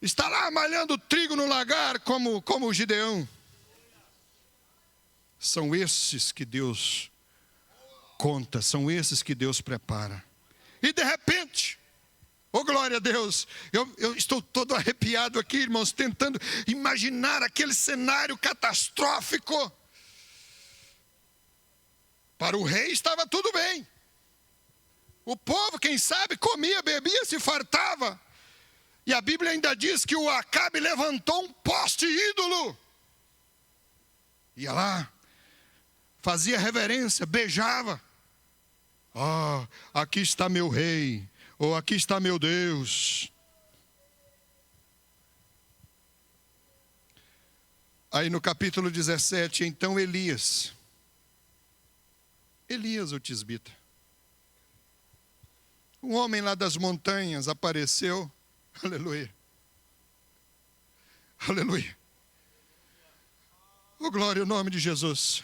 Está lá malhando trigo no lagar como o Gideão. São esses que Deus conta, são esses que Deus prepara. E de repente, oh glória a Deus, eu estou todo arrepiado aqui, irmãos, tentando imaginar aquele cenário catastrófico. Para o rei estava tudo bem. O povo, quem sabe, comia, bebia, se fartava. E a Bíblia ainda diz que o Acabe levantou um poste ídolo. Ia lá, fazia reverência, beijava. Ah, aqui está meu rei, ou aqui está meu Deus. Aí no capítulo 17, então Elias o tisbita, um homem lá das montanhas apareceu. Aleluia. Aleluia. Oh, glória ao nome de Jesus.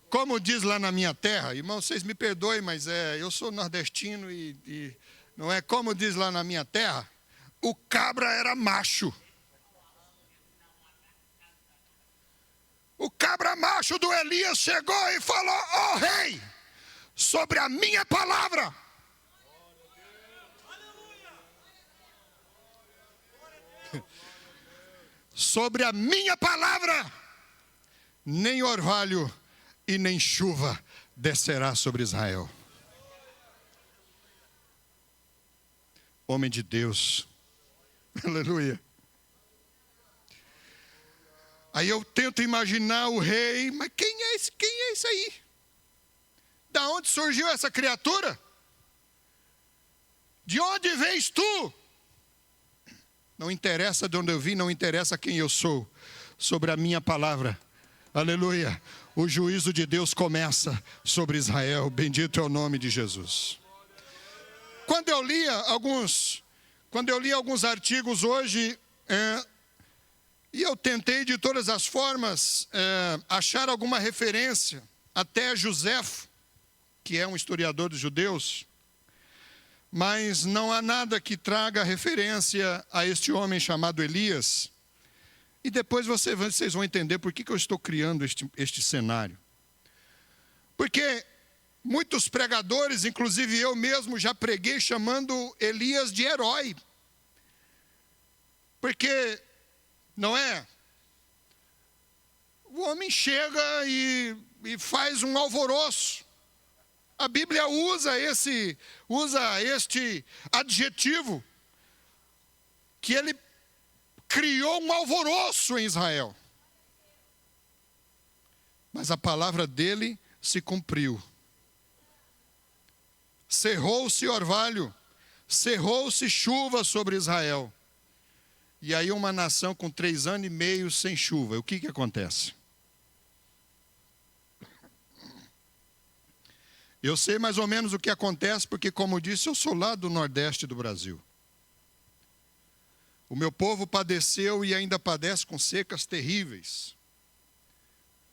Como diz lá na minha terra, irmão, vocês me perdoem, mas eu sou nordestino e não é como diz lá na minha terra, o cabra era macho. O cabra macho do Elias chegou e falou: ó rei, sobre a minha palavra. Sobre a minha palavra, nem orvalho e nem chuva descerá sobre Israel. Homem de Deus. Aleluia. Aí eu tento imaginar o rei, mas quem é esse aí? Da onde surgiu essa criatura? De onde vens tu? Não interessa de onde eu vim, não interessa quem eu sou. Sobre a minha palavra, aleluia, o juízo de Deus começa sobre Israel. Bendito é o nome de Jesus. Quando eu li alguns artigos hoje, e eu tentei de todas as formas achar alguma referência, até Joséfo, que é um historiador dos judeus, mas não há nada que traga referência a este homem chamado Elias. E depois vocês vão entender por que eu estou criando este cenário. Porque muitos pregadores, inclusive eu mesmo, já preguei chamando Elias de herói. Porque, não é? O homem chega e faz um alvoroço. A Bíblia usa este adjetivo, que ele criou um alvoroço em Israel. Mas a palavra dele se cumpriu. Cerrou-se orvalho, cerrou-se chuva sobre Israel. E aí uma nação com 3 anos e meio sem chuva, o que acontece? Eu sei mais ou menos o que acontece, porque, como disse, eu sou lá do Nordeste do Brasil. O meu povo padeceu e ainda padece com secas terríveis.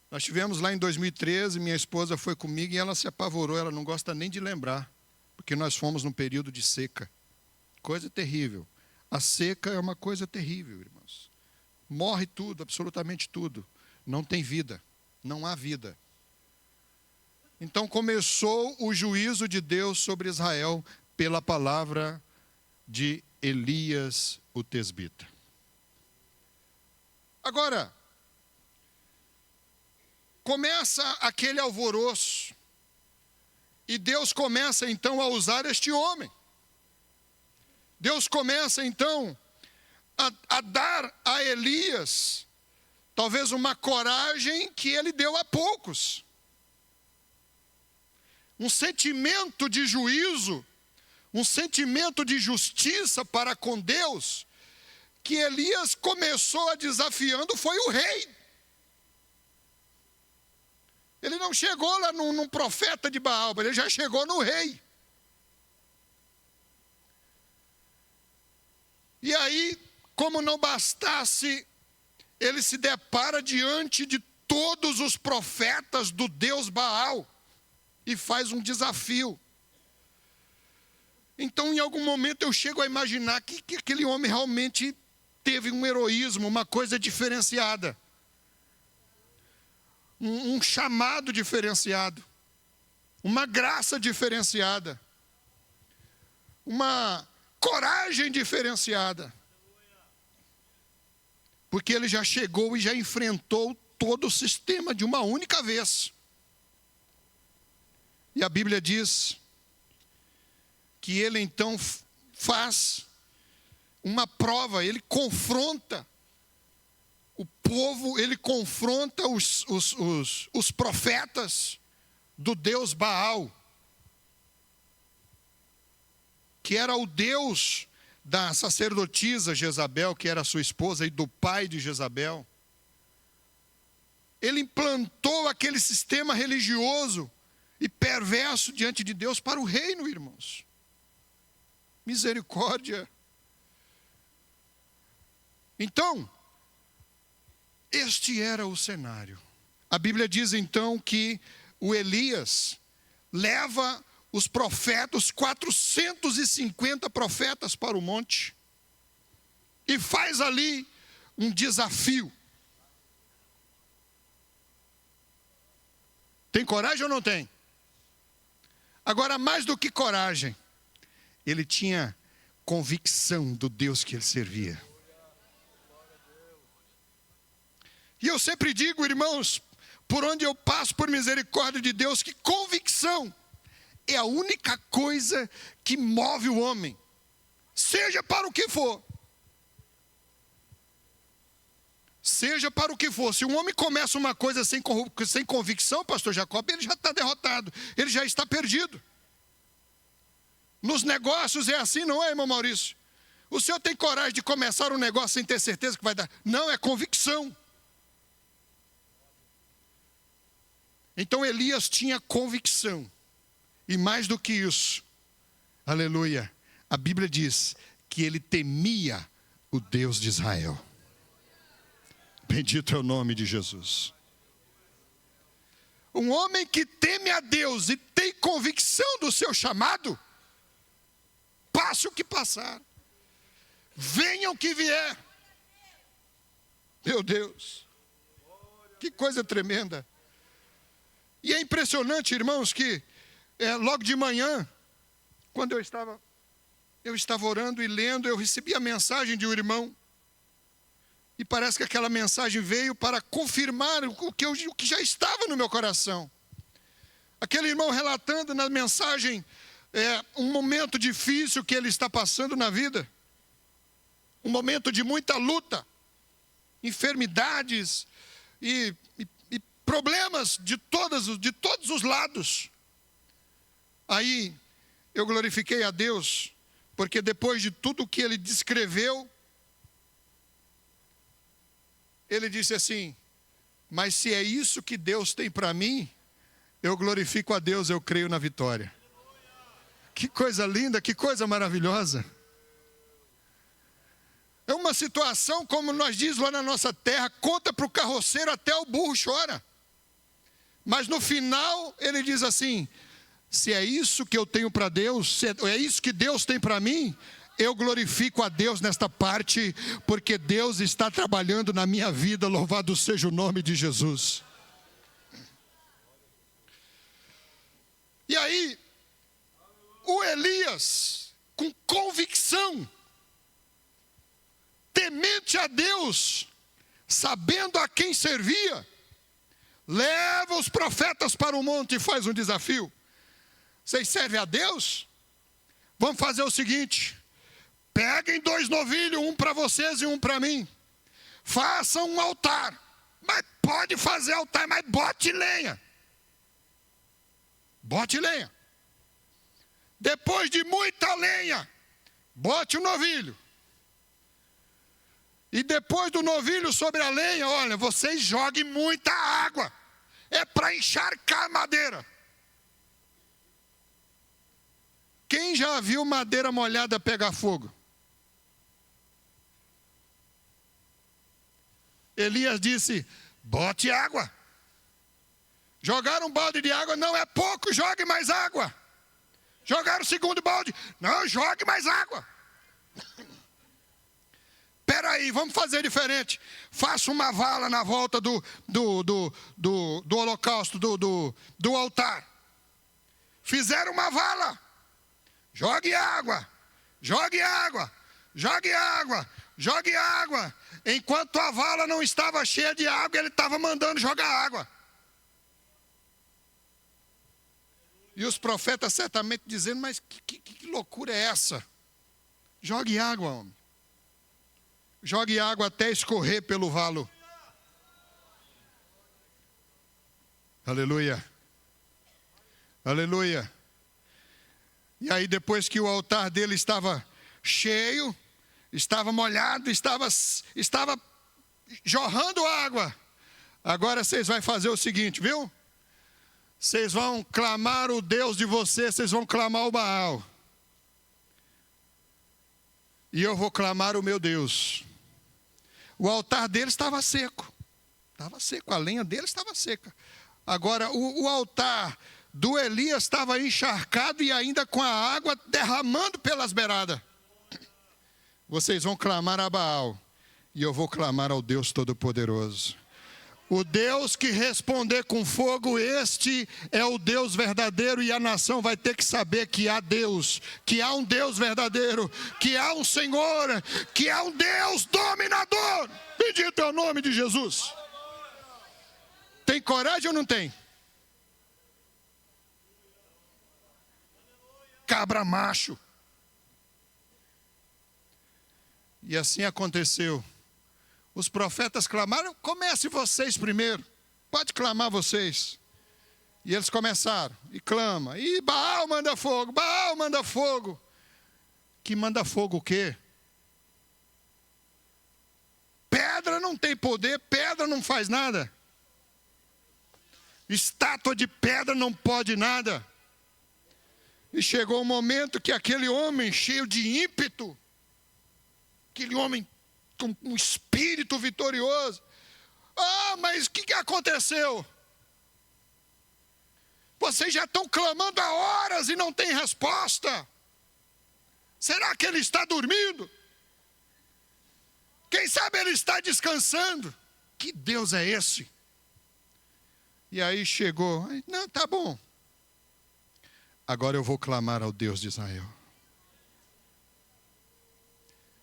Nós tivemos lá em 2013, minha esposa foi comigo e ela se apavorou, ela não gosta nem de lembrar, porque nós fomos num período de seca. Coisa terrível. A seca é uma coisa terrível, irmãos. Morre tudo, absolutamente tudo. Não tem vida, não há vida. Então começou o juízo de Deus sobre Israel pela palavra de Elias o tesbita. Agora, começa aquele alvoroço e Deus começa então a usar este homem. Deus começa então a dar a Elias talvez uma coragem que ele deu a poucos. Um sentimento de juízo, um sentimento de justiça para com Deus, que Elias começou a desafiando foi o rei. Ele não chegou lá num profeta de Baal, ele já chegou no rei. E aí, como não bastasse, ele se depara diante de todos os profetas do Deus Baal e faz um desafio. Então, em algum momento, eu chego a imaginar que aquele homem realmente teve um heroísmo, uma coisa diferenciada. Um chamado diferenciado. Uma graça diferenciada. Uma coragem diferenciada. Porque ele já chegou e já enfrentou todo o sistema de uma única vez. E a Bíblia diz que ele então faz uma prova, ele confronta o povo, ele confronta os profetas do Deus Baal, que era o Deus da sacerdotisa Jezabel, que era sua esposa, e do pai de Jezabel. Ele implantou aquele sistema religioso e perverso diante de Deus para o reino, irmãos. Misericórdia. Então, este era o cenário. A Bíblia diz então que o Elias leva os profetas, 450 profetas para o monte, e faz ali um desafio. Tem coragem ou não tem? Agora, mais do que coragem, ele tinha convicção do Deus que ele servia. E eu sempre digo, irmãos, por onde eu passo, por misericórdia de Deus, que convicção é a única coisa que move o homem, seja para o que for. Seja para o que for. Se um homem começa uma coisa sem convicção, pastor Jacob, ele já está derrotado, ele já está perdido. Nos negócios é assim, não é, irmão Maurício? O senhor tem coragem de começar um negócio sem ter certeza que vai dar? Não, é convicção. Então Elias tinha convicção. E mais do que isso, aleluia, a Bíblia diz que ele temia o Deus de Israel. Bendito é o nome de Jesus. Um homem que teme a Deus e tem convicção do seu chamado, passe o que passar, venha o que vier. Meu Deus, que coisa tremenda. E é impressionante, irmãos, que logo de manhã, quando eu estava orando e lendo, eu recebi a mensagem de um irmão. E parece que aquela mensagem veio para confirmar o que já estava no meu coração. Aquele irmão relatando na mensagem um momento difícil que ele está passando na vida. Um momento de muita luta, enfermidades e problemas de todos os lados. Aí eu glorifiquei a Deus, porque depois de tudo que ele descreveu, ele disse assim: mas se é isso que Deus tem para mim, eu glorifico a Deus, eu creio na vitória. Que coisa linda, que coisa maravilhosa. É uma situação, como nós diz lá na nossa terra, conta para o carroceiro até o burro chora. Mas no final ele diz assim: se é isso que eu tenho para Deus, se é isso que Deus tem para mim, eu glorifico a Deus nesta parte, porque Deus está trabalhando na minha vida, louvado seja o nome de Jesus. E aí, o Elias, com convicção, temente a Deus, sabendo a quem servia, leva os profetas para o monte e faz um desafio. Vocês servem a Deus? Vamos fazer o seguinte: peguem 2 novilhos, um para vocês e um para mim. Façam um altar. Mas pode fazer altar, mas bote lenha. Bote lenha. Depois de muita lenha, bote o novilho. E depois do novilho sobre a lenha, olha, vocês joguem muita água. É para encharcar a madeira. Quem já viu madeira molhada pegar fogo? Elias disse: bote água. Jogaram um balde de água, não é pouco, jogue mais água. Jogaram o segundo balde, não, jogue mais água. Peraí, vamos fazer diferente. Faça uma vala na volta do holocausto, do altar. Fizeram uma vala. Jogue água, jogue água, jogue água, jogue água. Enquanto a vala não estava cheia de água, ele estava mandando jogar água. E os profetas certamente dizendo: mas que loucura é essa? Jogue água, homem. Jogue água até escorrer pelo valo. Aleluia. Aleluia. E aí, depois que o altar dele estava cheio, estava molhado, estava jorrando água. Agora vocês vão fazer o seguinte, viu? Vocês vão clamar o Deus de vocês, vocês vão clamar o Baal. E eu vou clamar o meu Deus. O altar dele estava seco. Estava seco, a lenha dele estava seca. Agora, o altar do Elias estava encharcado e ainda com a água derramando pelas beiradas. Vocês vão clamar a Baal e eu vou clamar ao Deus Todo-Poderoso. O Deus que responder com fogo, este é o Deus verdadeiro, e a nação vai ter que saber que há Deus, que há um Deus verdadeiro, que há um Senhor, que há um Deus dominador. Bendito é o nome de Jesus. Tem coragem ou não tem? Cabra macho. E assim aconteceu. Os profetas clamaram: comece vocês primeiro. Pode clamar vocês. E eles começaram. E clama. E Baal manda fogo. Baal manda fogo. Que manda fogo o quê? Pedra não tem poder. Pedra não faz nada. Estátua de pedra não pode nada. E chegou um momento que aquele homem cheio de ímpeto, aquele homem com um espírito vitorioso: ah, mas o que aconteceu? Vocês já estão clamando há horas e não tem resposta. Será que ele está dormindo? Quem sabe ele está descansando? Que Deus é esse? E aí chegou: não, tá bom. Agora eu vou clamar ao Deus de Israel.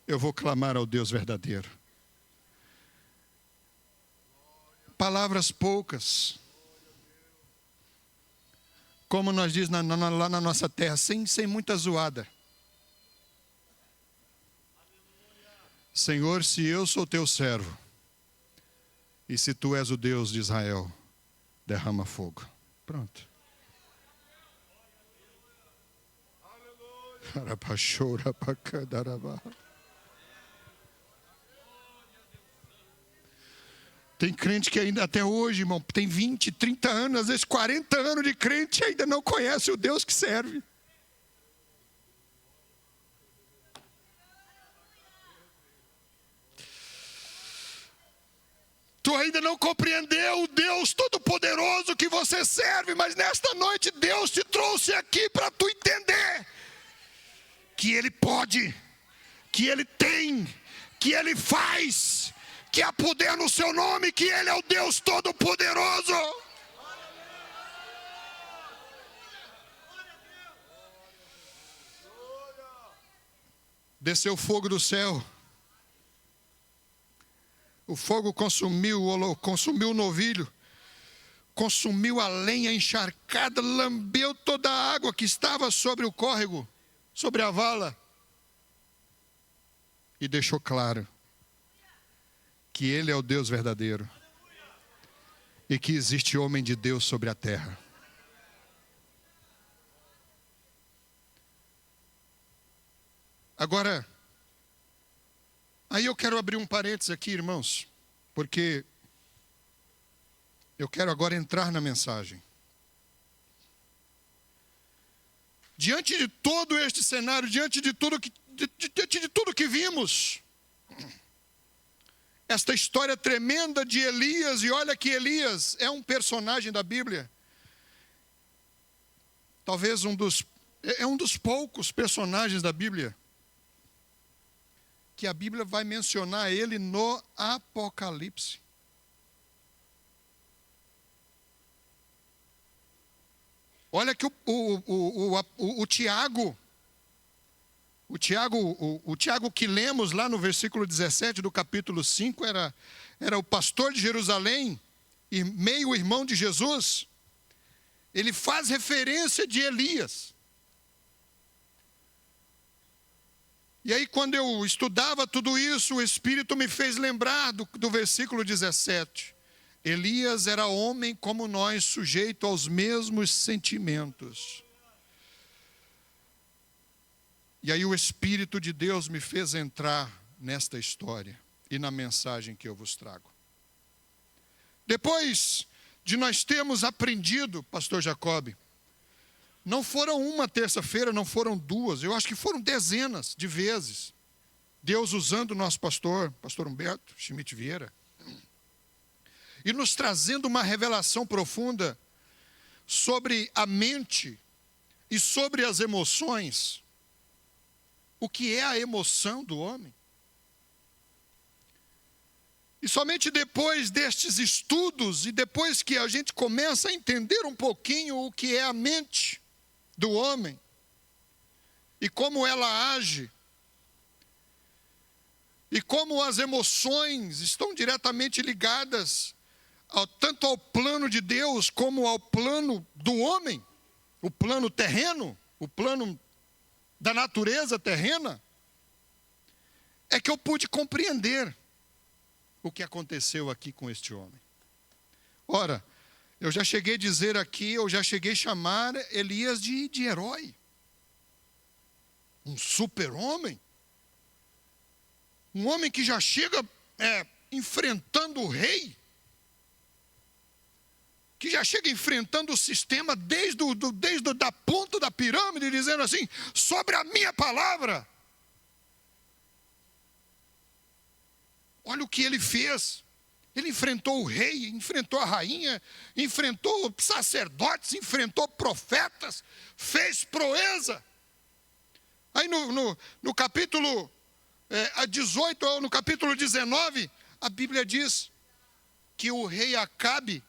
Eu vou clamar ao Deus verdadeiro. Palavras poucas. Como nós diz lá na nossa terra, sem muita zoada. Senhor, se eu sou teu servo, e se tu és o Deus de Israel, derrama fogo. Pronto. Tem crente que ainda até hoje, irmão, tem 20, 30 anos, às vezes 40 anos de crente, e ainda não conhece o Deus que serve. Tu ainda não compreendeu o Deus Todo-Poderoso que você serve, mas nesta noite Deus te trouxe aqui para tu entender que Ele pode, que Ele tem, que Ele faz, que há poder no seu nome, que Ele é o Deus Todo-Poderoso. Desceu fogo do céu. O fogo consumiu o novilho, consumiu a lenha encharcada, lambeu toda a água que estava sobre o córrego, sobre a vala, e deixou claro que Ele é o Deus verdadeiro e que existe homem de Deus sobre a terra. Agora, aí eu quero abrir um parênteses aqui, irmãos, porque eu quero agora entrar na mensagem. Diante de todo este cenário, diante de tudo que vimos, esta história tremenda de Elias, e olha que Elias é um personagem da Bíblia. Talvez um dos poucos personagens da Bíblia que a Bíblia vai mencionar ele no Apocalipse. Olha que o Tiago, o Tiago que lemos lá no versículo 17 do capítulo 5, era o pastor de Jerusalém, e meio-irmão de Jesus. Ele faz referência de Elias. E aí, quando eu estudava tudo isso, o Espírito me fez lembrar do versículo 17. Elias era homem como nós, sujeito aos mesmos sentimentos. E aí o Espírito de Deus me fez entrar nesta história e na mensagem que eu vos trago. Depois de nós termos aprendido, pastor Jacob, não foram uma terça-feira, não foram duas, eu acho que foram dezenas de vezes, Deus usando o nosso pastor Humberto Schmidt Vieira, e nos trazendo uma revelação profunda sobre a mente e sobre as emoções. O que é a emoção do homem? E somente depois destes estudos, e depois que a gente começa a entender um pouquinho o que é a mente do homem, e como ela age, e como as emoções estão diretamente ligadas tanto ao plano de Deus, como ao plano do homem, o plano terreno, o plano da natureza terrena, é que eu pude compreender o que aconteceu aqui com este homem. Ora, eu já cheguei a dizer aqui, eu já cheguei a chamar Elias de herói. Um super-homem. Um homem que já chega enfrentando o rei. Que já chega enfrentando o sistema desde a ponta da pirâmide, dizendo assim, sobre a minha palavra. Olha o que ele fez. Ele enfrentou o rei, enfrentou a rainha, enfrentou sacerdotes, enfrentou profetas, fez proeza. Aí no capítulo 18, ou no capítulo 19, a Bíblia diz que o rei Acabe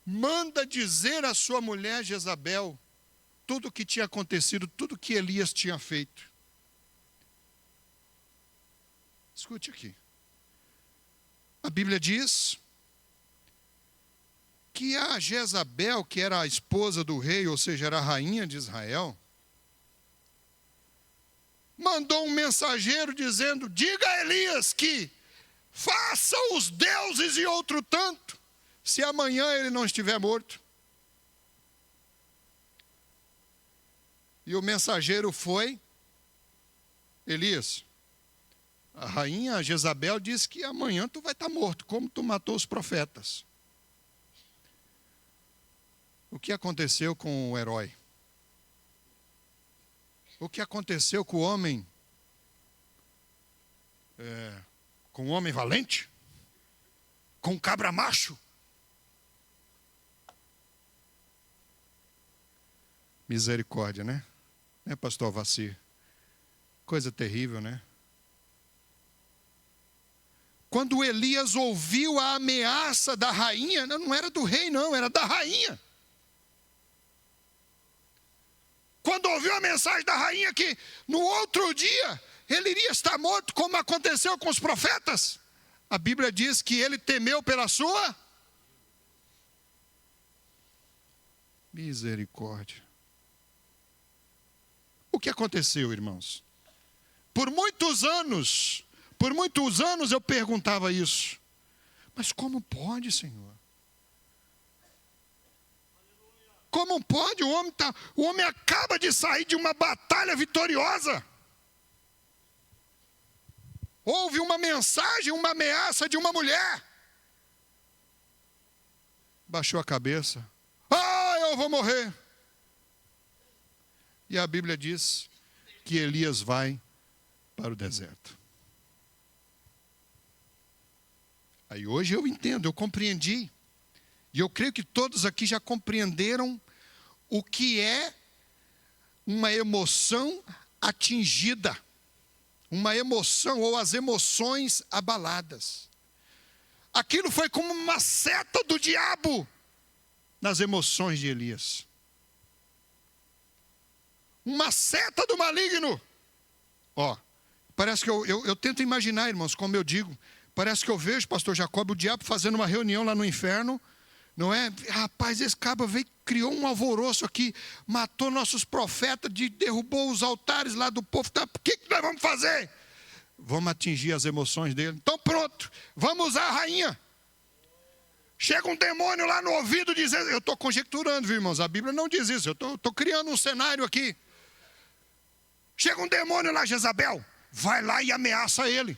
manda dizer à sua mulher Jezabel tudo o que tinha acontecido, tudo que Elias tinha feito. Escute aqui. A Bíblia diz que a Jezabel, que era a esposa do rei, ou seja, era a rainha de Israel, mandou um mensageiro dizendo, diga a Elias que faça os deuses e outro tanto, se amanhã ele não estiver morto. E o mensageiro foi, Elias, a rainha Jezabel disse que amanhã tu vai estar morto, como tu matou os profetas. O que aconteceu com o herói? O que aconteceu com o homem? Com o homem valente? Com o cabra macho? Misericórdia, né? Né, pastor Vacir? Coisa terrível, né? Quando Elias ouviu a ameaça da rainha, não era do rei não, era da rainha. Quando ouviu a mensagem da rainha que no outro dia ele iria estar morto, como aconteceu com os profetas, a Bíblia diz que ele temeu pela sua misericórdia. O que aconteceu, irmãos? Por muitos anos eu perguntava isso. Mas como pode, Senhor? Como pode? O homem acaba de sair de uma batalha vitoriosa. Houve uma mensagem, uma ameaça de uma mulher. Baixou a cabeça. Eu vou morrer. E a Bíblia diz que Elias vai para o deserto. Aí hoje eu entendo, eu compreendi. E eu creio que todos aqui já compreenderam o que é uma emoção atingida. Uma emoção ou as emoções abaladas. Aquilo foi como uma seta do diabo nas emoções de Elias. Uma seta do maligno. Ó, parece que eu tento imaginar, irmãos, como eu digo. Parece que eu vejo, pastor Jacob, o diabo fazendo uma reunião lá no inferno. Não é? Rapaz, esse cabo veio, criou um alvoroço aqui, matou nossos profetas, derrubou os altares lá do povo. Tá, o que nós vamos fazer? Vamos atingir as emoções dele. Então pronto, vamos usar a rainha. Chega um demônio lá no ouvido dizendo, eu estou conjecturando, viu, irmãos? A Bíblia não diz isso, eu estou criando um cenário aqui. Chega um demônio lá, Jezabel, vai lá e ameaça ele.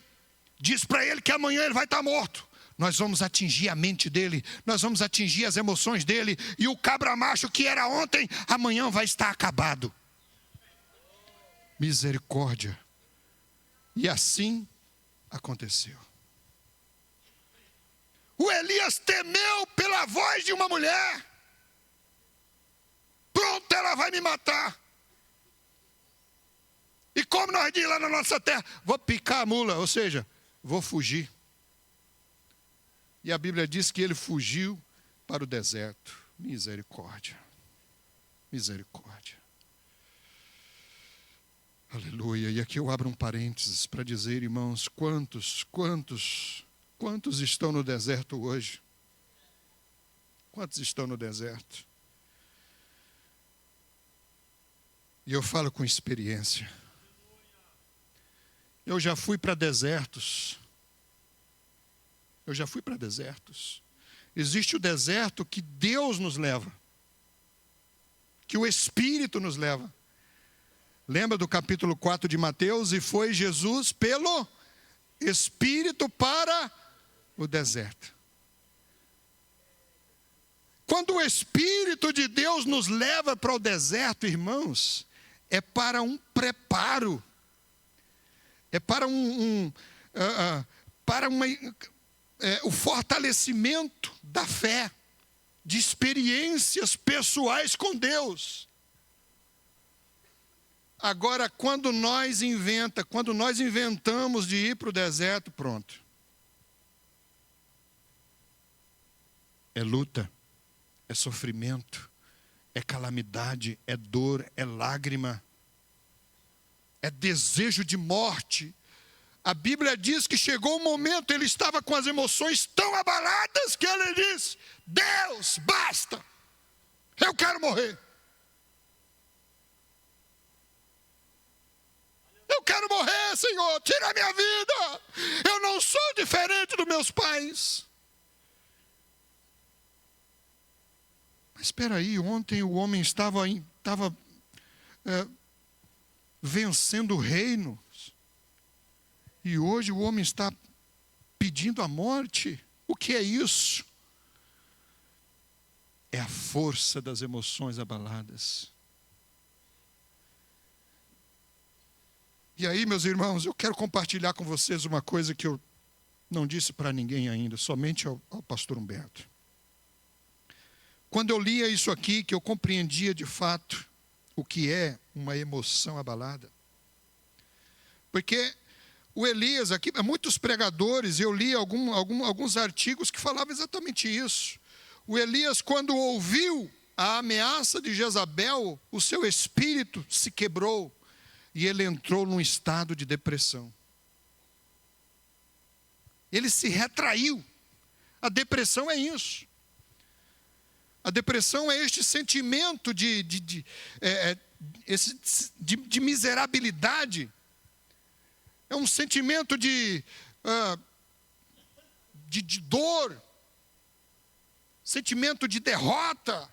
Diz para ele que amanhã ele vai estar morto. Nós vamos atingir a mente dele, nós vamos atingir as emoções dele. E o cabra macho que era ontem, amanhã vai estar acabado. Misericórdia. E assim aconteceu. O Elias temeu pela voz de uma mulher. Pronto, ela vai me matar. E como nós diz lá na nossa terra, vou picar a mula, ou seja, vou fugir. E a Bíblia diz que ele fugiu para o deserto. Misericórdia. Misericórdia. Aleluia. E aqui eu abro um parênteses para dizer, irmãos, quantos estão no deserto hoje? Quantos estão no deserto? E eu falo com experiência. Eu já fui para desertos. Existe o deserto que Deus nos leva. Que o Espírito nos leva. Lembra do capítulo 4 de Mateus? E foi Jesus pelo Espírito para o deserto. Quando o Espírito de Deus nos leva para o deserto, irmãos, é para um preparo. É para o fortalecimento da fé, de experiências pessoais com Deus. Agora, quando nós inventamos de ir para o deserto, pronto. É luta, é sofrimento, é calamidade, é dor, é lágrima, é desejo de morte. A Bíblia diz que chegou um momento, ele estava com as emoções tão abaladas que ele disse, Deus, basta, eu quero morrer. Eu quero morrer, Senhor, tira a minha vida. Eu não sou diferente dos meus pais. Mas espera aí, ontem o homem estava vencendo reinos. E hoje o homem está pedindo a morte. O que é isso? É a força das emoções abaladas. E aí, meus irmãos, eu quero compartilhar com vocês uma coisa que eu não disse para ninguém ainda, somente ao pastor Humberto. Quando eu lia isso aqui, que eu compreendia de fato o que é uma emoção abalada. Porque o Elias aqui, muitos pregadores, eu li alguns artigos que falavam exatamente isso. O Elias, quando ouviu a ameaça de Jezabel, o seu espírito se quebrou. E ele entrou num estado de depressão. Ele se retraiu. A depressão é isso. A depressão é este sentimento de miserabilidade. É um sentimento de dor. Sentimento de derrota.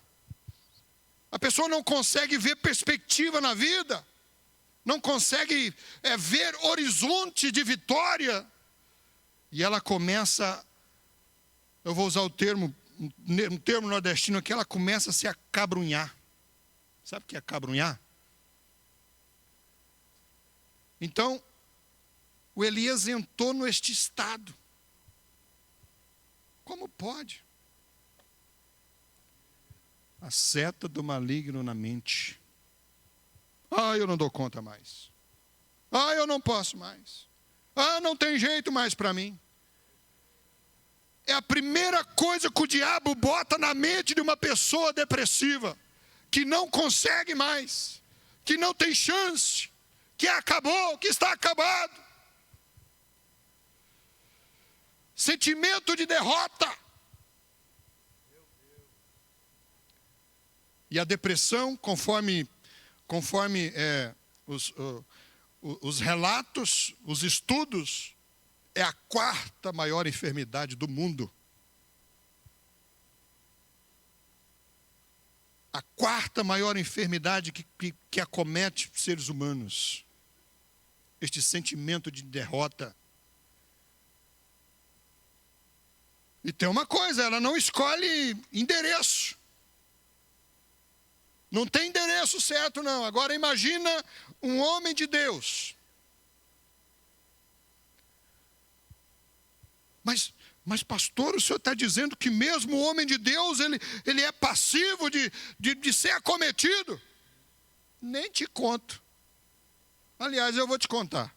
A pessoa não consegue ver perspectiva na vida. Não consegue ver horizonte de vitória. E ela começa, eu vou usar um termo nordestino aqui, ela começa a se acabrunhar. Sabe o que é acabrunhar? Então, o Elias entrou neste estado. Como pode? A seta do maligno na mente. Eu não dou conta mais. Eu não posso mais. Não tem jeito mais para mim. É a primeira coisa que o diabo bota na mente de uma pessoa depressiva, que não consegue mais, que não tem chance, que acabou, que está acabado. Sentimento de derrota. E a depressão, conforme os relatos, os estudos, é a 4ª maior enfermidade do mundo. A 4ª maior enfermidade que acomete seres humanos. Este sentimento de derrota. E tem uma coisa, ela não escolhe endereço. Não tem endereço certo, não. Agora imagina um homem de Deus. Mas pastor, o senhor está dizendo que mesmo o homem de Deus, ele é passivo de ser acometido? Nem te conto. Aliás, eu vou te contar.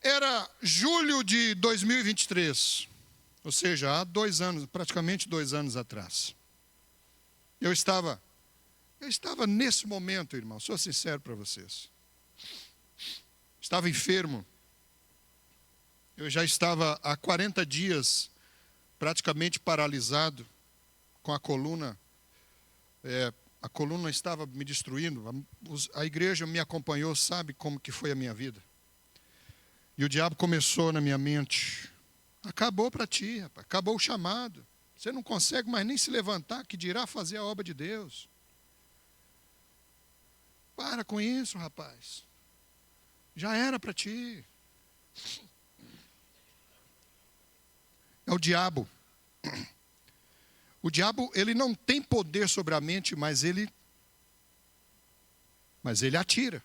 Era julho de 2023, ou seja, há 2 anos, praticamente 2 anos atrás. Eu estava nesse momento, irmão, sou sincero para vocês. Estava enfermo. Eu já estava há 40 dias praticamente paralisado, com a coluna. A coluna estava me destruindo. A igreja me acompanhou, sabe como que foi a minha vida. E o diabo começou na minha mente. Acabou para ti, rapaz. Acabou o chamado. Você não consegue mais nem se levantar, que dirá fazer a obra de Deus. Para com isso, rapaz. Já era para ti. É o diabo. O diabo, ele não tem poder sobre a mente, mas ele atira.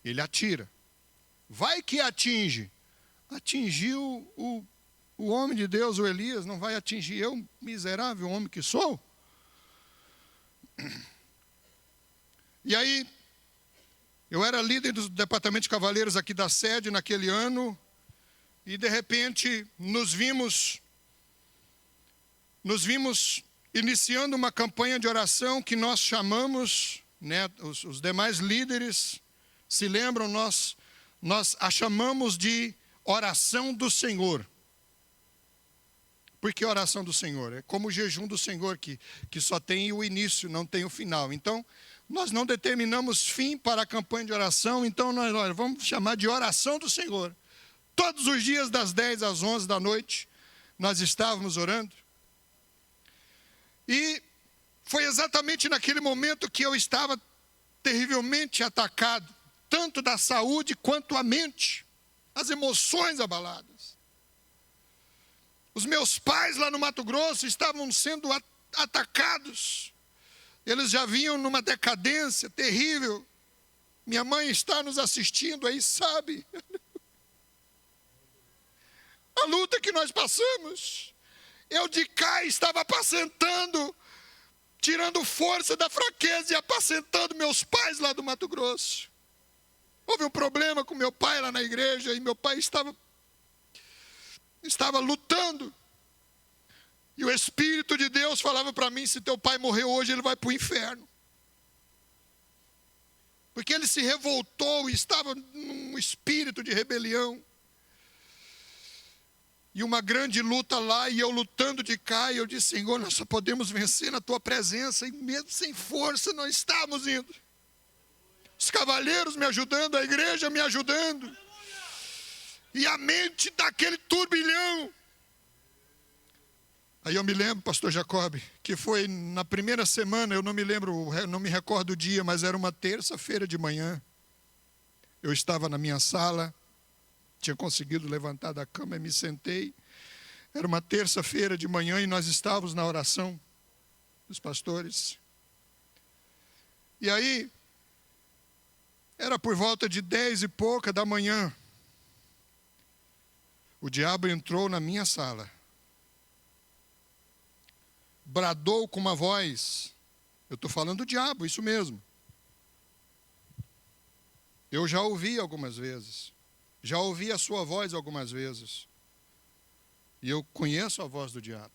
Ele atira. Vai que atinge. Atingiu o homem de Deus, o Elias, não vai atingir eu, miserável homem que sou? E aí, eu era líder do departamento de cavaleiros aqui da sede naquele ano, e de repente nos vimos iniciando uma campanha de oração que nós chamamos, né, os demais líderes se lembram, nós a chamamos de oração do Senhor. Por que oração do Senhor? É como o jejum do Senhor, que só tem o início, não tem o final. Então, nós não determinamos fim para a campanha de oração, então nós vamos chamar de oração do Senhor. Todos os dias, das 10 às 11 da noite, nós estávamos orando. E foi exatamente naquele momento que eu estava terrivelmente atacado, tanto da saúde quanto a mente, as emoções abaladas. Os meus pais lá no Mato Grosso estavam sendo atacados. Eles já vinham numa decadência terrível. Minha mãe está nos assistindo aí, sabe? A luta que nós passamos. Eu de cá estava apacentando, tirando força da fraqueza e apacentando meus pais lá do Mato Grosso. Houve um problema com meu pai lá na igreja e meu pai estava lutando. E o Espírito de Deus falava para mim, se teu pai morrer hoje, ele vai para o inferno. Porque ele se revoltou e estava num espírito de rebelião. E uma grande luta lá, e eu lutando de cá, e eu disse, Senhor, nós só podemos vencer na tua presença, e mesmo sem força nós estamos indo. Os cavaleiros me ajudando, a igreja me ajudando. E a mente daquele turbilhão. Aí eu me lembro, pastor Jacob, que foi na primeira semana, eu não me recordo o dia, mas era uma terça-feira de manhã. Eu estava na minha sala, tinha conseguido levantar da cama e me sentei. Era uma terça-feira de manhã e nós estávamos na oração dos pastores. E aí, Era por volta de 10 e pouca da manhã. O diabo entrou na minha sala. Bradou com uma voz. Eu estou falando do diabo, isso mesmo. Eu já ouvi algumas vezes. Já ouvi a sua voz algumas vezes. E eu conheço a voz do diabo.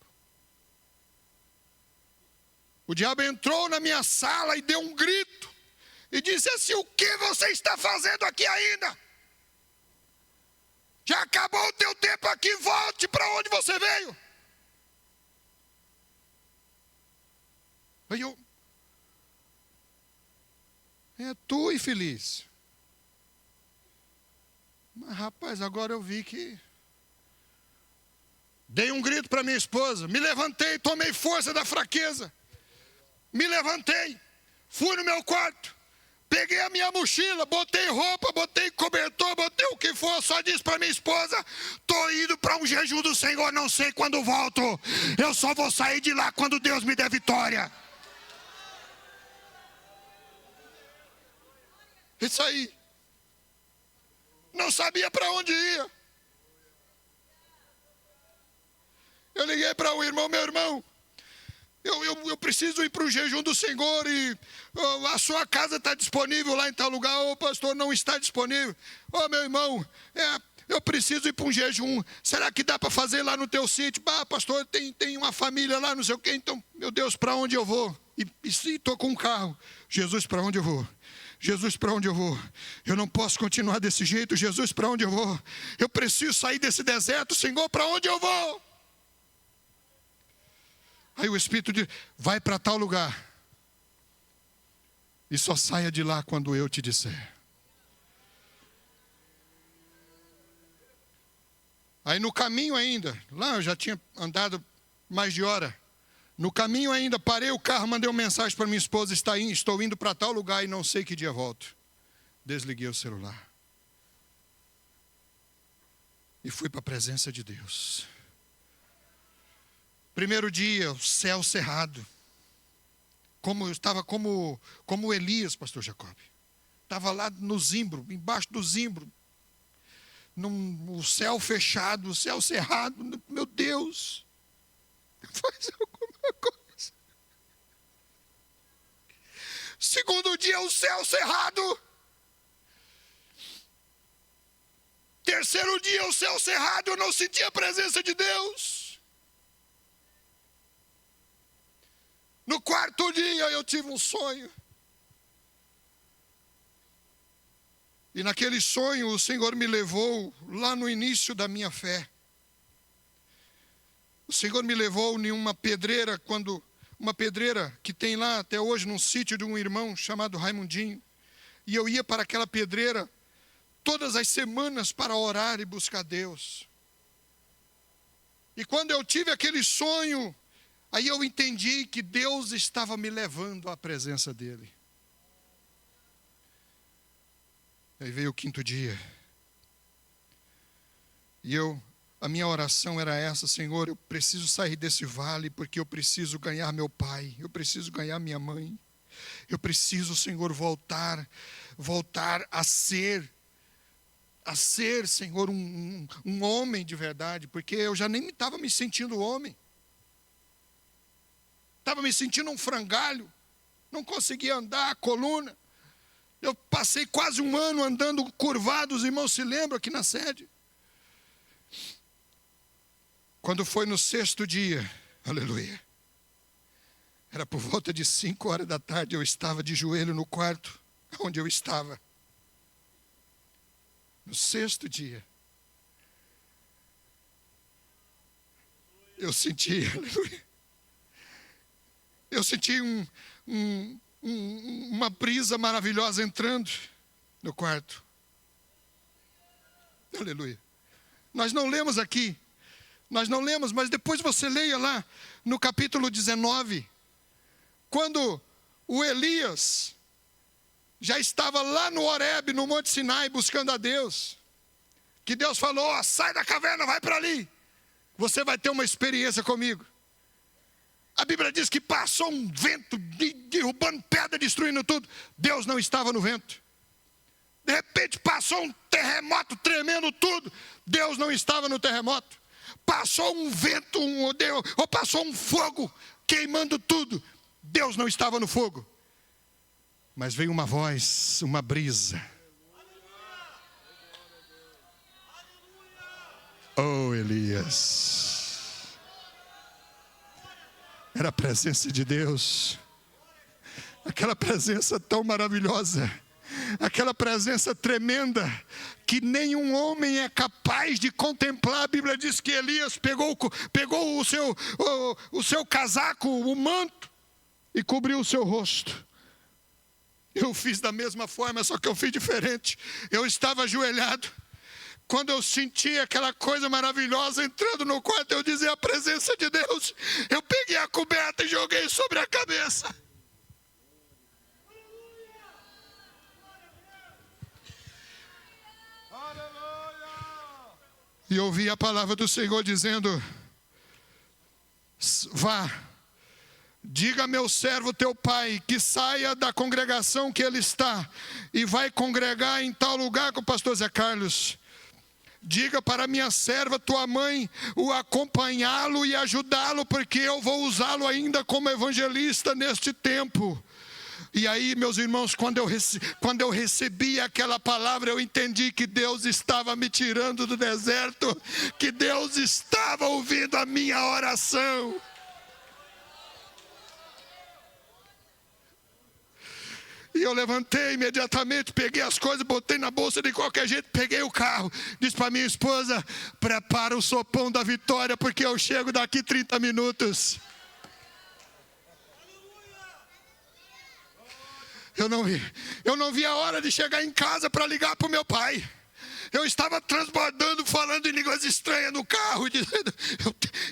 O diabo entrou na minha sala e deu um grito. E disse assim: o que você está fazendo aqui ainda? Já acabou o teu tempo aqui, volte para onde você veio. Aí eu... É tu, infeliz. Mas rapaz, agora eu vi que... Dei um grito para minha esposa, me levantei, tomei força da fraqueza. Me levantei, fui no meu quarto, peguei a minha mochila, botei roupa, botei cobertor, botei o que for, só disse para minha esposa: estou indo para um jejum do Senhor, não sei quando volto. Eu só vou sair de lá quando Deus me der vitória. Isso aí. Não sabia para onde ia. Eu liguei para o irmão, meu irmão, eu preciso ir para o jejum do Senhor e a sua casa está disponível lá em tal lugar. Ô pastor, não está disponível. Ô meu irmão, eu preciso ir para um jejum. Será que dá para fazer lá no teu sítio? Pastor, tem uma família lá, não sei o quê. Então, meu Deus, para onde eu vou? E estou com um carro. Jesus, para onde eu vou? Jesus, para onde eu vou? Eu não posso continuar desse jeito. Jesus, para onde eu vou? Eu preciso sair desse deserto. Senhor, para onde eu vou? Aí o Espírito diz: vai para tal lugar. E só saia de lá quando eu te disser. Aí no caminho ainda, lá eu já tinha andado mais de hora. No caminho ainda, parei o carro, mandei uma mensagem para minha esposa: estou indo para tal lugar e não sei que dia volto. Desliguei o celular. E fui para a presença de Deus. Primeiro dia, o céu cerrado. Eu estava como Elias, pastor Jacob. Estava lá no zimbro, embaixo do zimbro. O céu fechado, o céu cerrado. Meu Deus, faz alguma coisa. Segundo dia, o céu cerrado. Terceiro dia, o céu cerrado, eu não sentia a presença de Deus. No quarto dia eu tive um sonho. E naquele sonho o Senhor me levou lá no início da minha fé. O Senhor me levou em uma pedreira, uma pedreira que tem lá até hoje num sítio de um irmão chamado Raimundinho. E eu ia para aquela pedreira todas as semanas para orar e buscar Deus. E quando eu tive aquele sonho, aí eu entendi que Deus estava me levando à presença dEle. Aí veio o quinto dia. E a minha oração era essa: Senhor, eu preciso sair desse vale, porque eu preciso ganhar meu pai, eu preciso ganhar minha mãe. Eu preciso, Senhor, voltar a ser, Senhor, um homem de verdade, porque eu já nem estava me sentindo homem. Estava me sentindo um frangalho, não conseguia andar, a coluna. Eu passei quase um ano andando curvado, os irmãos se lembram aqui na sede. Quando foi no sexto dia, aleluia, era por volta de 5 horas da tarde, eu estava de joelho no quarto, onde eu estava. No sexto dia, eu senti, aleluia, eu senti uma brisa maravilhosa entrando no quarto. Aleluia. Nós não lemos aqui, mas depois você leia lá no capítulo 19, quando o Elias já estava lá no Horebe, no Monte Sinai, buscando a Deus, que Deus falou: sai da caverna, vai para ali, você vai ter uma experiência comigo. A Bíblia diz que passou um vento derrubando pedra, destruindo tudo. Deus não estava no vento. De repente passou um terremoto tremendo tudo. Deus não estava no terremoto. Passou um vento, ou passou um fogo queimando tudo. Deus não estava no fogo. Mas veio uma voz, uma brisa. Oh, Elias. Era a presença de Deus. Aquela presença tão maravilhosa. Aquela presença tremenda que nenhum homem é capaz de contemplar. A Bíblia diz que Elias pegou o seu casaco, o manto, e cobriu o seu rosto. Eu fiz da mesma forma, só que eu fiz diferente. Eu estava ajoelhado. Quando eu senti aquela coisa maravilhosa entrando no quarto, eu dizia a presença de Deus. Eu peguei a coberta e joguei sobre a cabeça. E ouvi a palavra do Senhor dizendo: vá, diga a meu servo teu pai que saia da congregação que ele está e vai congregar em tal lugar com o pastor Zé Carlos. Diga para minha serva, tua mãe, o acompanhá-lo e ajudá-lo, porque eu vou usá-lo ainda como evangelista neste tempo. E aí, meus irmãos, quando eu recebi aquela palavra, eu entendi que Deus estava me tirando do deserto, que Deus estava ouvindo a minha oração. E eu levantei imediatamente, peguei as coisas, botei na bolsa de qualquer jeito, peguei o carro. Disse para minha esposa: prepara o sopão da vitória, porque eu chego daqui 30 minutos. Eu não vi a hora de chegar em casa para ligar para o meu pai. Eu estava transbordando, falando em línguas estranhas no carro, dizendo,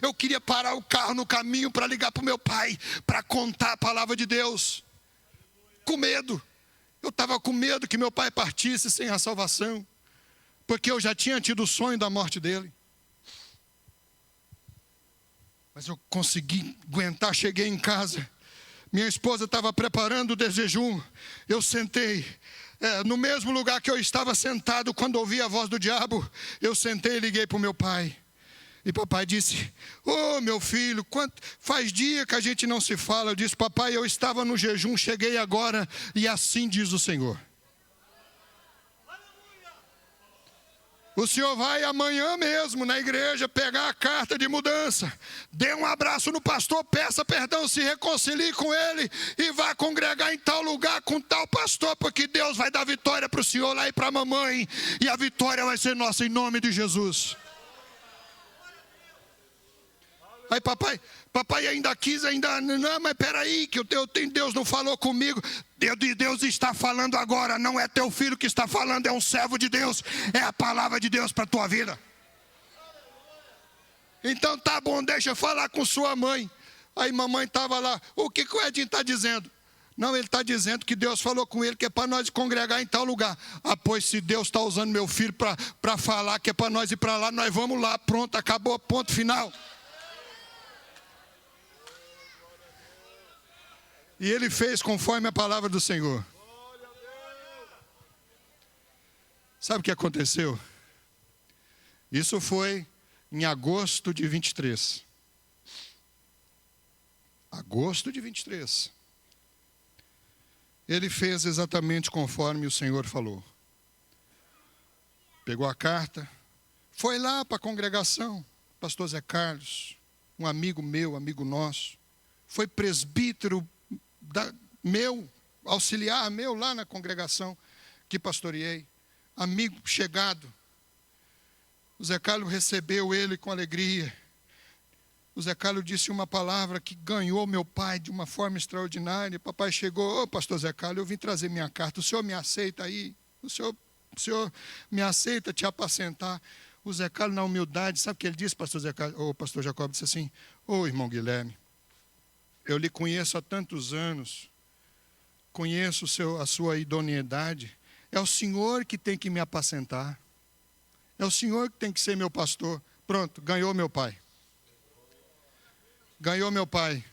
eu queria parar o carro no caminho para ligar para o meu pai, para contar a palavra de Deus. Com medo. Eu estava com medo que meu pai partisse sem a salvação, porque eu já tinha tido o sonho da morte dele. Mas eu consegui aguentar, cheguei em casa. Minha esposa estava preparando o desjejum. Eu sentei no mesmo lugar que eu estava sentado quando ouvi a voz do diabo. Eu sentei e liguei para o meu pai. E papai disse: ô meu filho, faz dia que a gente não se fala. Eu disse: papai, eu estava no jejum, cheguei agora, e assim diz o Senhor. O senhor vai amanhã mesmo na igreja pegar a carta de mudança. Dê um abraço no pastor, peça perdão, se reconcilie com ele e vá congregar em tal lugar com tal pastor, porque Deus vai dar vitória para o senhor lá e para a mamãe. E a vitória vai ser nossa em nome de Jesus. Aí papai ainda quis, não, mas peraí, que Deus não falou comigo. Deus está falando agora, não é teu filho que está falando, é um servo de Deus, é a palavra de Deus para a tua vida. Então tá bom, deixa eu falar com sua mãe. Aí mamãe estava lá, o que o Edinho está dizendo? Não, ele está dizendo que Deus falou com ele que é para nós congregar em tal lugar. Ah, pois se Deus está usando meu filho para falar que é para nós ir para lá, nós vamos lá, pronto, acabou, ponto final. E ele fez conforme a palavra do Senhor. Sabe o que aconteceu? Isso foi em agosto de 23. Agosto de 23. Ele fez exatamente conforme o Senhor falou. Pegou a carta, foi lá para a congregação, pastor Zé Carlos, um amigo meu, amigo nosso, foi presbítero meu, auxiliar meu lá na congregação que pastoreei, amigo chegado. O Zé Carlos recebeu ele com alegria. O Zé Carlos disse uma palavra que ganhou meu pai de uma forma extraordinária. Papai chegou: ô pastor Zé Carlos, eu vim trazer minha carta, o senhor me aceita aí? O senhor me aceita te apacentar? O Zé Carlos, na humildade, sabe o que ele disse, pastor Zé Carlos? O pastor Jacob disse assim: ô irmão Guilherme, eu lhe conheço há tantos anos, conheço a sua idoneidade, é o senhor que tem que me apacentar, é o senhor que tem que ser meu pastor. Pronto, ganhou meu pai. Ganhou meu pai.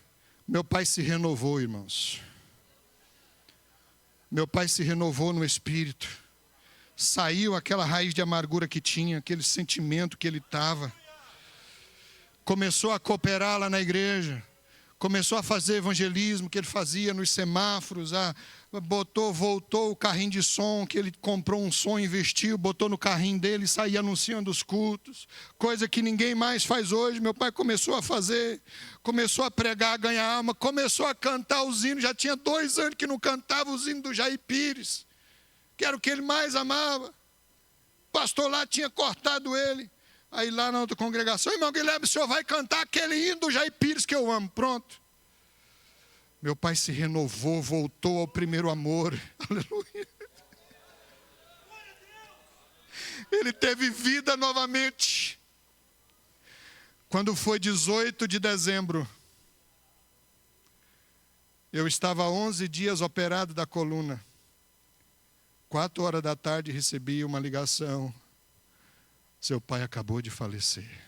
Meu pai se renovou, irmãos. Meu pai se renovou no espírito. Saiu aquela raiz de amargura que tinha, aquele sentimento que ele estava. Começou a cooperar lá na igreja. Começou a fazer evangelismo que ele fazia nos semáforos. Voltou o carrinho de som, que ele comprou um som, investiu, botou no carrinho dele e saía anunciando os cultos. Coisa que ninguém mais faz hoje. Meu pai começou a fazer, começou a pregar, ganhar alma, começou a cantar os hinos. Já tinha 2 anos que não cantava os hinos do Jair Pires, que era o que ele mais amava. O pastor lá tinha cortado ele. Aí lá na outra congregação, irmão Guilherme, o senhor vai cantar aquele hino do Jair Pires que eu amo. Pronto. Meu pai se renovou, voltou ao primeiro amor. Aleluia. Ele teve vida novamente. Quando foi 18 de dezembro, eu estava 11 dias operado da coluna. 4 horas da tarde recebi uma ligação. Seu pai acabou de falecer.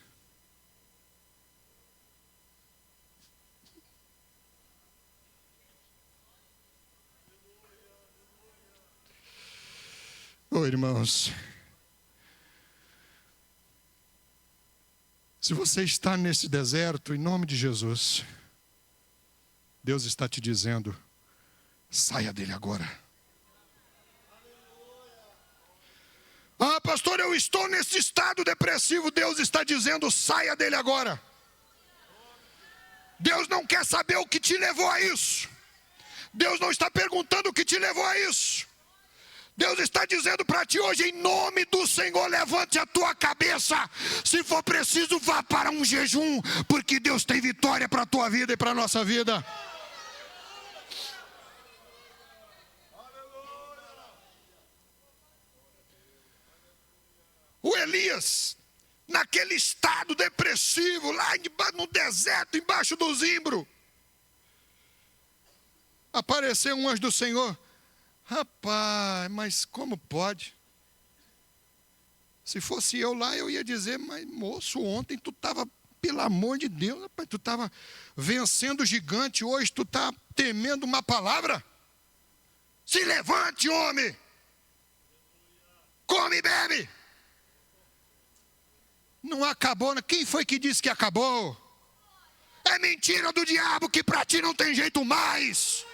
Ô irmãos, se você está nesse deserto, em nome de Jesus, Deus está te dizendo, saia dele agora. Ah, pastor, eu estou nesse estado depressivo. Deus está dizendo, saia dele agora. Deus não quer saber o que te levou a isso. Deus não está perguntando o que te levou a isso. Deus está dizendo para ti hoje, em nome do Senhor, levante a tua cabeça. Se for preciso, vá para um jejum, porque Deus tem vitória para a tua vida e para a nossa vida. O Elias, naquele estado depressivo, lá no deserto, embaixo do zimbro, apareceu um anjo do Senhor. Rapaz, mas como pode? Se fosse eu lá, eu ia dizer, mas moço, ontem tu estava, pelo amor de Deus, rapaz, tu estava vencendo o gigante, hoje tu está temendo uma palavra? Se levante, homem! Come e bebe! Não acabou, quem foi que disse que acabou? É mentira do diabo que para ti não tem jeito mais.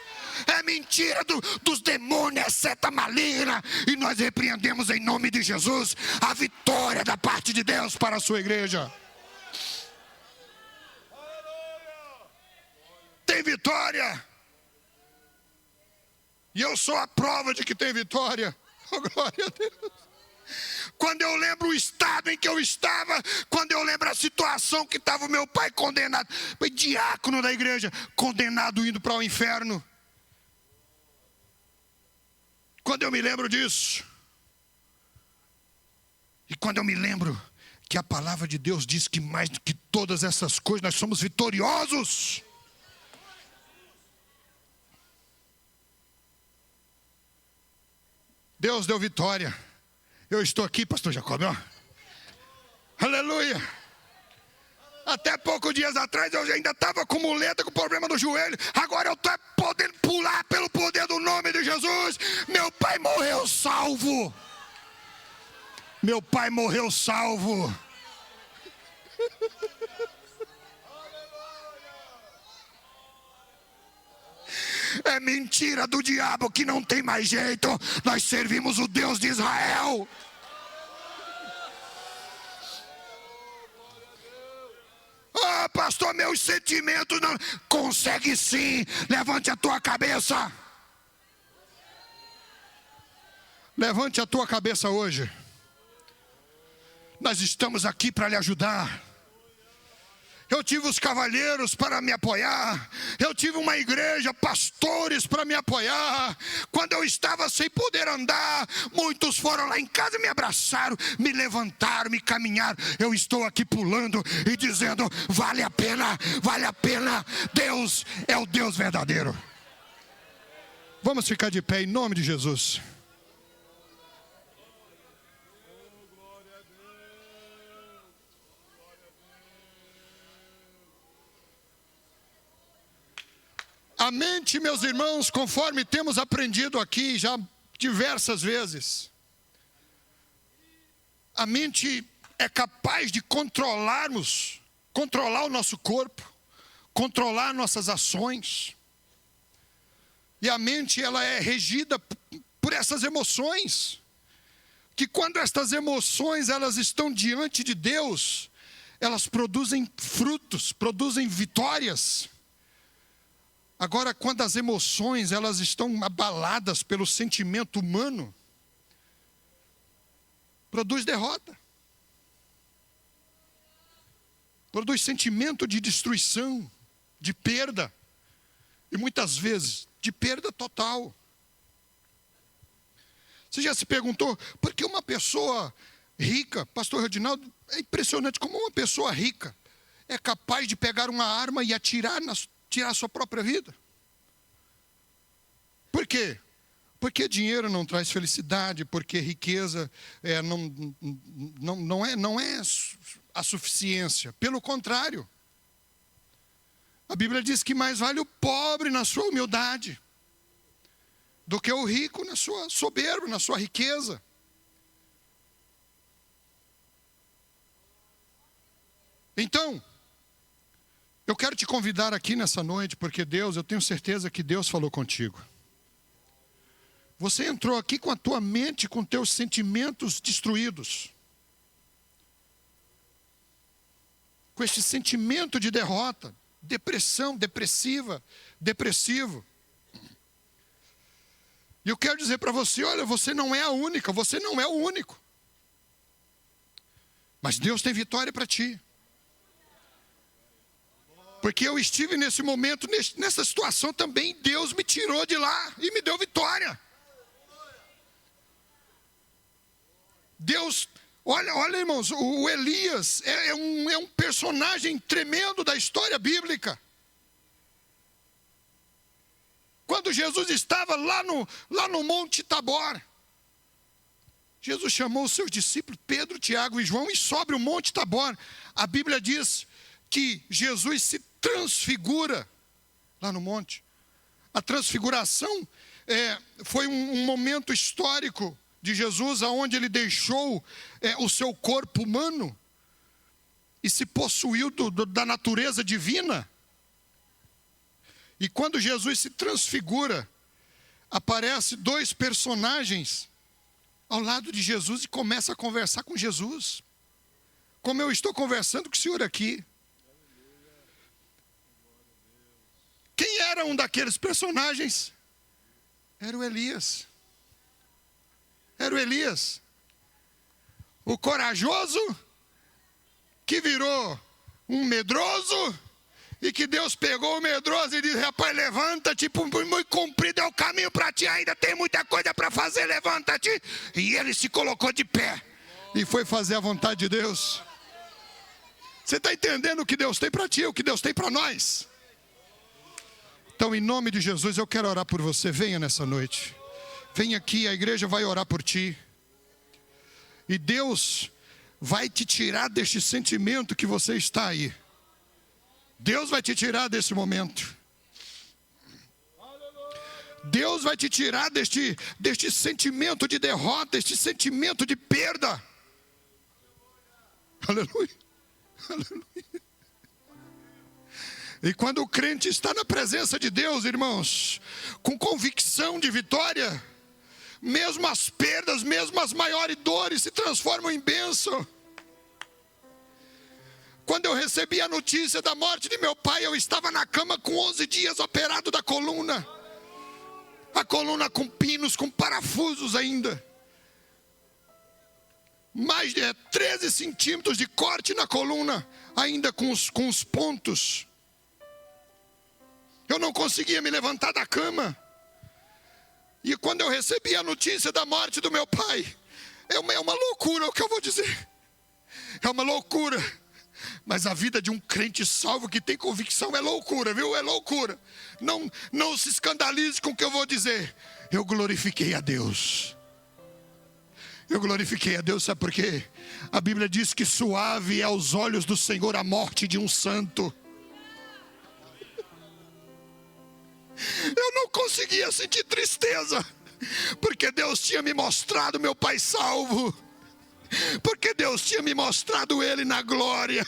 É mentira dos demônios, é seta maligna. E nós repreendemos em nome de Jesus a vitória da parte de Deus para a sua igreja. Tem vitória. E eu sou a prova de que tem vitória. Oh, glória a Deus. Quando eu lembro o estado em que eu estava, quando eu lembro a situação que estava o meu pai condenado, foi diácono da igreja, condenado indo para o inferno. Quando eu me lembro disso, e quando eu me lembro que a palavra de Deus diz que mais do que todas essas coisas nós somos vitoriosos. Deus deu vitória. Eu estou aqui, pastor Jacob, ó. Aleluia. Até poucos dias atrás eu ainda estava com muleta, com problema no joelho. Agora eu estou podendo pular pelo poder do nome de Jesus. Meu pai morreu salvo. Meu pai morreu salvo. É mentira do diabo que não tem mais jeito. Nós servimos o Deus de Israel. Ah, pastor, meus sentimentos não... Consegue sim. Levante a tua cabeça. Levante a tua cabeça hoje. Nós estamos aqui para lhe ajudar. Eu tive os cavalheiros para me apoiar. Eu tive uma igreja, pastores para me apoiar. Quando eu estava sem poder andar, muitos foram lá em casa, me abraçaram, me levantaram, me caminharam. Eu estou aqui pulando e dizendo, vale a pena, vale a pena. Deus é o Deus verdadeiro. Vamos ficar de pé em nome de Jesus. A mente, meus irmãos, conforme temos aprendido aqui já diversas vezes, a mente é capaz de controlar o nosso corpo, controlar nossas ações. E a mente, ela é regida por essas emoções, que quando estas emoções elas estão diante de Deus, elas produzem frutos, produzem vitórias. Agora, quando as emoções elas estão abaladas pelo sentimento humano, produz derrota. Produz sentimento de destruição, de perda. E muitas vezes, de perda total. Você já se perguntou, por que uma pessoa rica, pastor Reginaldo, é impressionante como uma pessoa rica é capaz de pegar uma arma e tirar a sua própria vida? Por quê? Porque dinheiro não traz felicidade, porque riqueza não é a suficiência. Pelo contrário, a Bíblia diz que mais vale o pobre na sua humildade do que o rico na sua soberba, na sua riqueza. Então, eu quero te convidar aqui nessa noite, porque eu tenho certeza que Deus falou contigo. Você entrou aqui com a tua mente, com teus sentimentos destruídos. Com este sentimento de derrota, depressão, depressivo. E eu quero dizer para você, olha, você não é a única, você não é o único. Mas Deus tem vitória para ti. Porque eu estive nesse momento, nessa situação também, Deus me tirou de lá e me deu vitória. Deus, olha irmãos, o Elias é um personagem tremendo da história bíblica. Quando Jesus estava lá no Monte Tabor, Jesus chamou os seus discípulos, Pedro, Tiago e João, e sobe o Monte Tabor. A Bíblia diz que Jesus se transfigura lá no monte. A transfiguração foi um momento histórico de Jesus, onde ele deixou o seu corpo humano e se possuiu da natureza divina. E quando Jesus se transfigura, aparece dois personagens ao lado de Jesus e começa a conversar com Jesus, como eu estou conversando com o senhor aqui. Quem era um daqueles personagens? Era o Elias. Era o Elias, o corajoso, que virou um medroso, e que Deus pegou o medroso e disse, rapaz, levanta-te, muito comprido é o caminho para ti, ainda tem muita coisa para fazer, levanta-te. E ele se colocou de pé, e foi fazer a vontade de Deus. Você está entendendo o que Deus tem para ti, o que Deus tem para nós? Então, em nome de Jesus, eu quero orar por você, venha nessa noite. Vem aqui, a igreja vai orar por ti. E Deus vai te tirar deste sentimento que você está aí. Deus vai te tirar desse momento. Deus vai te tirar deste sentimento de derrota, este sentimento de perda. Aleluia. Aleluia. E quando o crente está na presença de Deus, irmãos, com convicção de vitória, mesmo as perdas, mesmo as maiores dores se transformam em bênção. Quando eu recebi a notícia da morte de meu pai, eu estava na cama com 11 dias operado da coluna. A coluna com pinos, com parafusos ainda. Mais de 13 centímetros de corte na coluna, ainda com os pontos. Eu não conseguia me levantar da cama. E quando eu recebi a notícia da morte do meu pai, é uma loucura o que eu vou dizer. É uma loucura. Mas a vida de um crente salvo que tem convicção é loucura, viu? É loucura. Não se escandalize com o que eu vou dizer. Eu glorifiquei a Deus. Eu glorifiquei a Deus, sabe por quê? A Bíblia diz que suave é aos olhos do Senhor a morte de um santo. Eu não conseguia sentir tristeza, porque Deus tinha me mostrado meu pai salvo. Porque Deus tinha me mostrado ele na glória,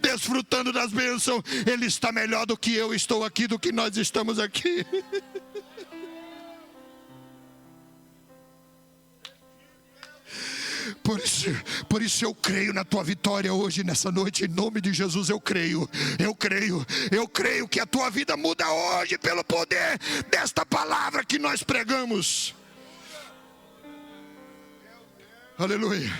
desfrutando das bênçãos. Ele está melhor do que eu estou aqui, do que nós estamos aqui. Por isso eu creio na tua vitória hoje, nessa noite, em nome de Jesus. Eu creio que a tua vida muda hoje pelo poder desta palavra que nós pregamos. Aleluia.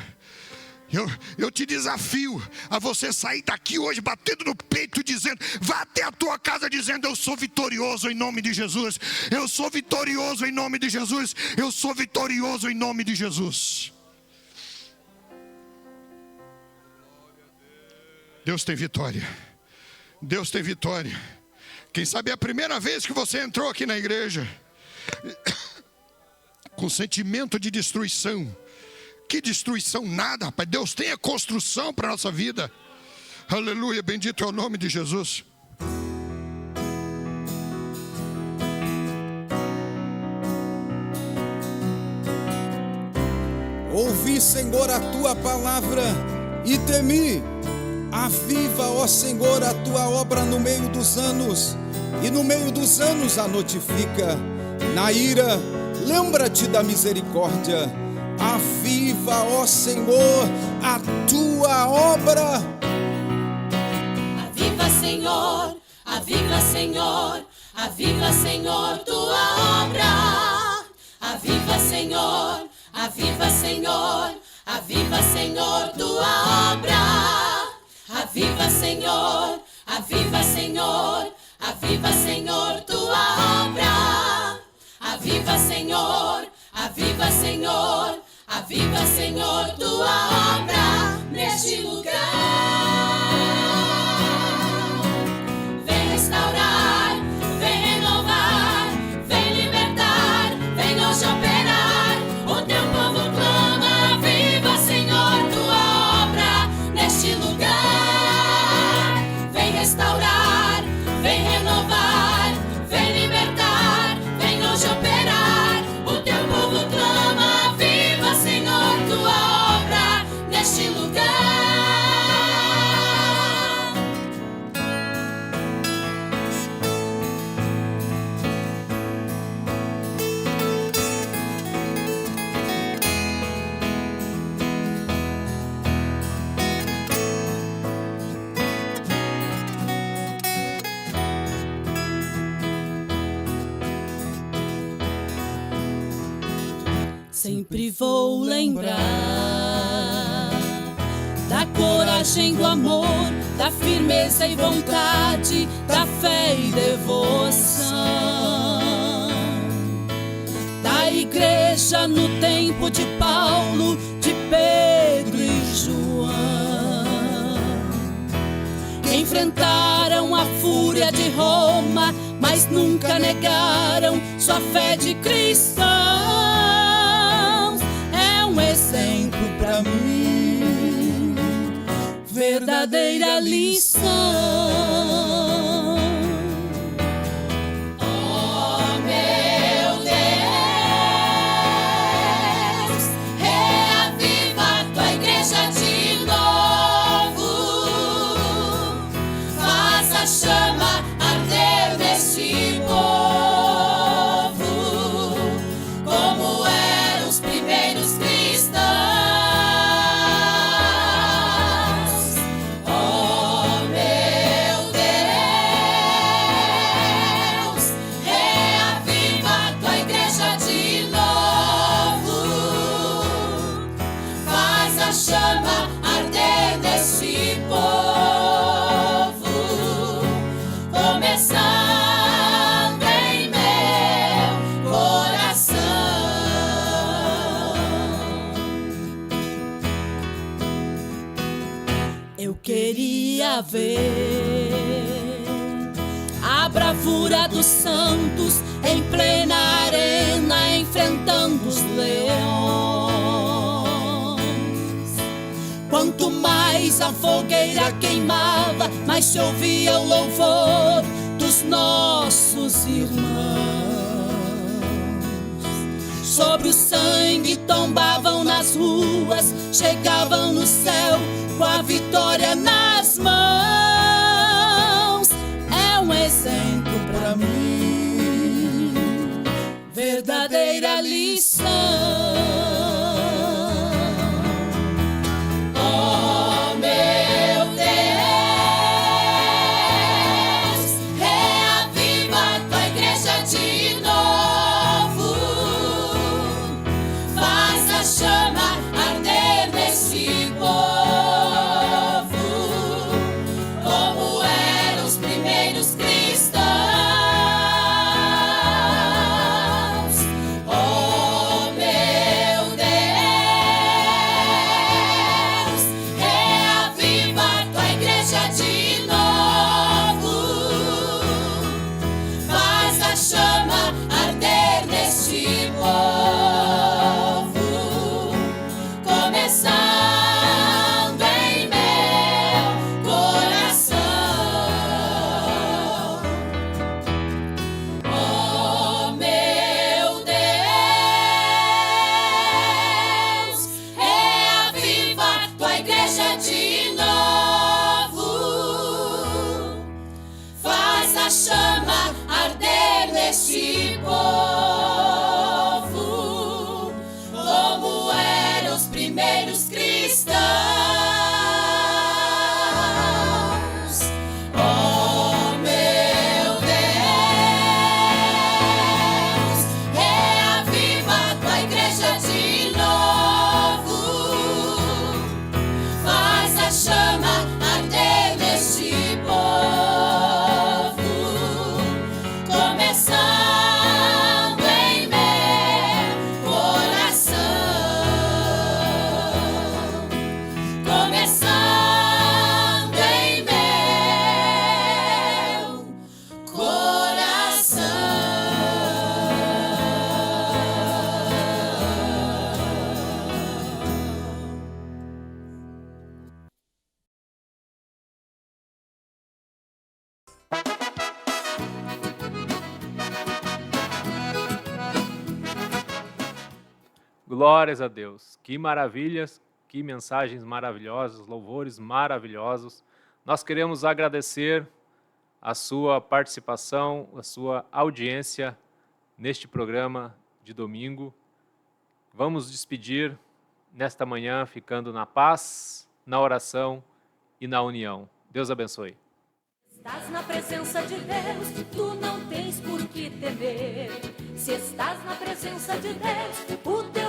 Eu te desafio a você sair daqui hoje batendo no peito, dizendo, vá até a tua casa dizendo: eu sou vitorioso em nome de Jesus. Eu sou vitorioso em nome de Jesus. Eu sou vitorioso em nome de Jesus. Deus tem vitória. Deus tem vitória. Quem sabe é a primeira vez que você entrou aqui na igreja com sentimento de destruição. Que destruição nada, rapaz. Deus tem a construção para a nossa vida. Aleluia, bendito é o nome de Jesus. Ouvi, Senhor, a tua palavra e temi. Aviva, ó Senhor, a tua obra no meio dos anos, e no meio dos anos a notifica. Na ira, lembra-te da misericórdia. Aviva, ó Senhor, a tua obra. Aviva, Senhor, aviva, Senhor, aviva, Senhor, tua obra. Aviva, Senhor, aviva, Senhor, aviva, Senhor, tua obra. Aviva, Senhor, aviva, Senhor, aviva, Senhor, tua obra. Aviva, Senhor, aviva, Senhor, aviva, Senhor, tua obra neste lugar. Vem restaurar, vem renovar, vem libertar, vem hoje operar. O teu povo clama, aviva, Senhor, tua obra neste lugar. Vem restaurar, vem renovar, vem libertar, vem hoje operar. O teu povo clama, viva, Senhor, tua obra neste lugar. Sempre vou lembrar da coragem, do amor, da firmeza e vontade, da fé e devoção da igreja no tempo de Paulo, de Pedro e João, que enfrentaram a fúria de Roma, mas nunca negaram sua fé de cristãos. Um exemplo pra mim, verdadeira lição. Oh, meu Deus, reaviva a tua igreja de novo. Faz a chama arder neste povo, como eram os primeiros cristãos. Oh, meu Deus, reaviva a tua igreja de novo. Faz a chama arder neste povo, começando em meu coração. Eu queria ver a bravura dos santos em plena arena, enfrentando os leões. Quanto mais a fogueira queimava, mais se ouvia o louvor dos nossos irmãos. Sobre o sangue tombavam nas nas ruas chegavam no céu com a vitória nas mãos. É um exemplo pra mim, verdadeira lição. Oh, meu Deus, reaviva tua igreja de novo. Faz a chama arder nesse povo, como eram os primeiros cristãos. Oh, meu Deus, reaviva tua igreja de novo. Faz a chama arder neste povo, começando em meu coração. Oh, meu Deus, reaviva tua igreja de novo. Faz a chama arder neste povo, como eram os primeiros cristãos. Oh, meu Deus, reaviva tua igreja de novo. Faz a chama arder neste povo, começando em meu coração. Começando em meu coração. Glórias a Deus. Que maravilhas, que mensagens maravilhosas, louvores maravilhosos. Nós queremos agradecer a sua participação, a sua audiência neste programa de domingo. Vamos despedir nesta manhã ficando na paz, na oração e na união. Deus abençoe. Estás na presença de Deus, tu não tens por que temer. Se estás na presença de Deus, o teu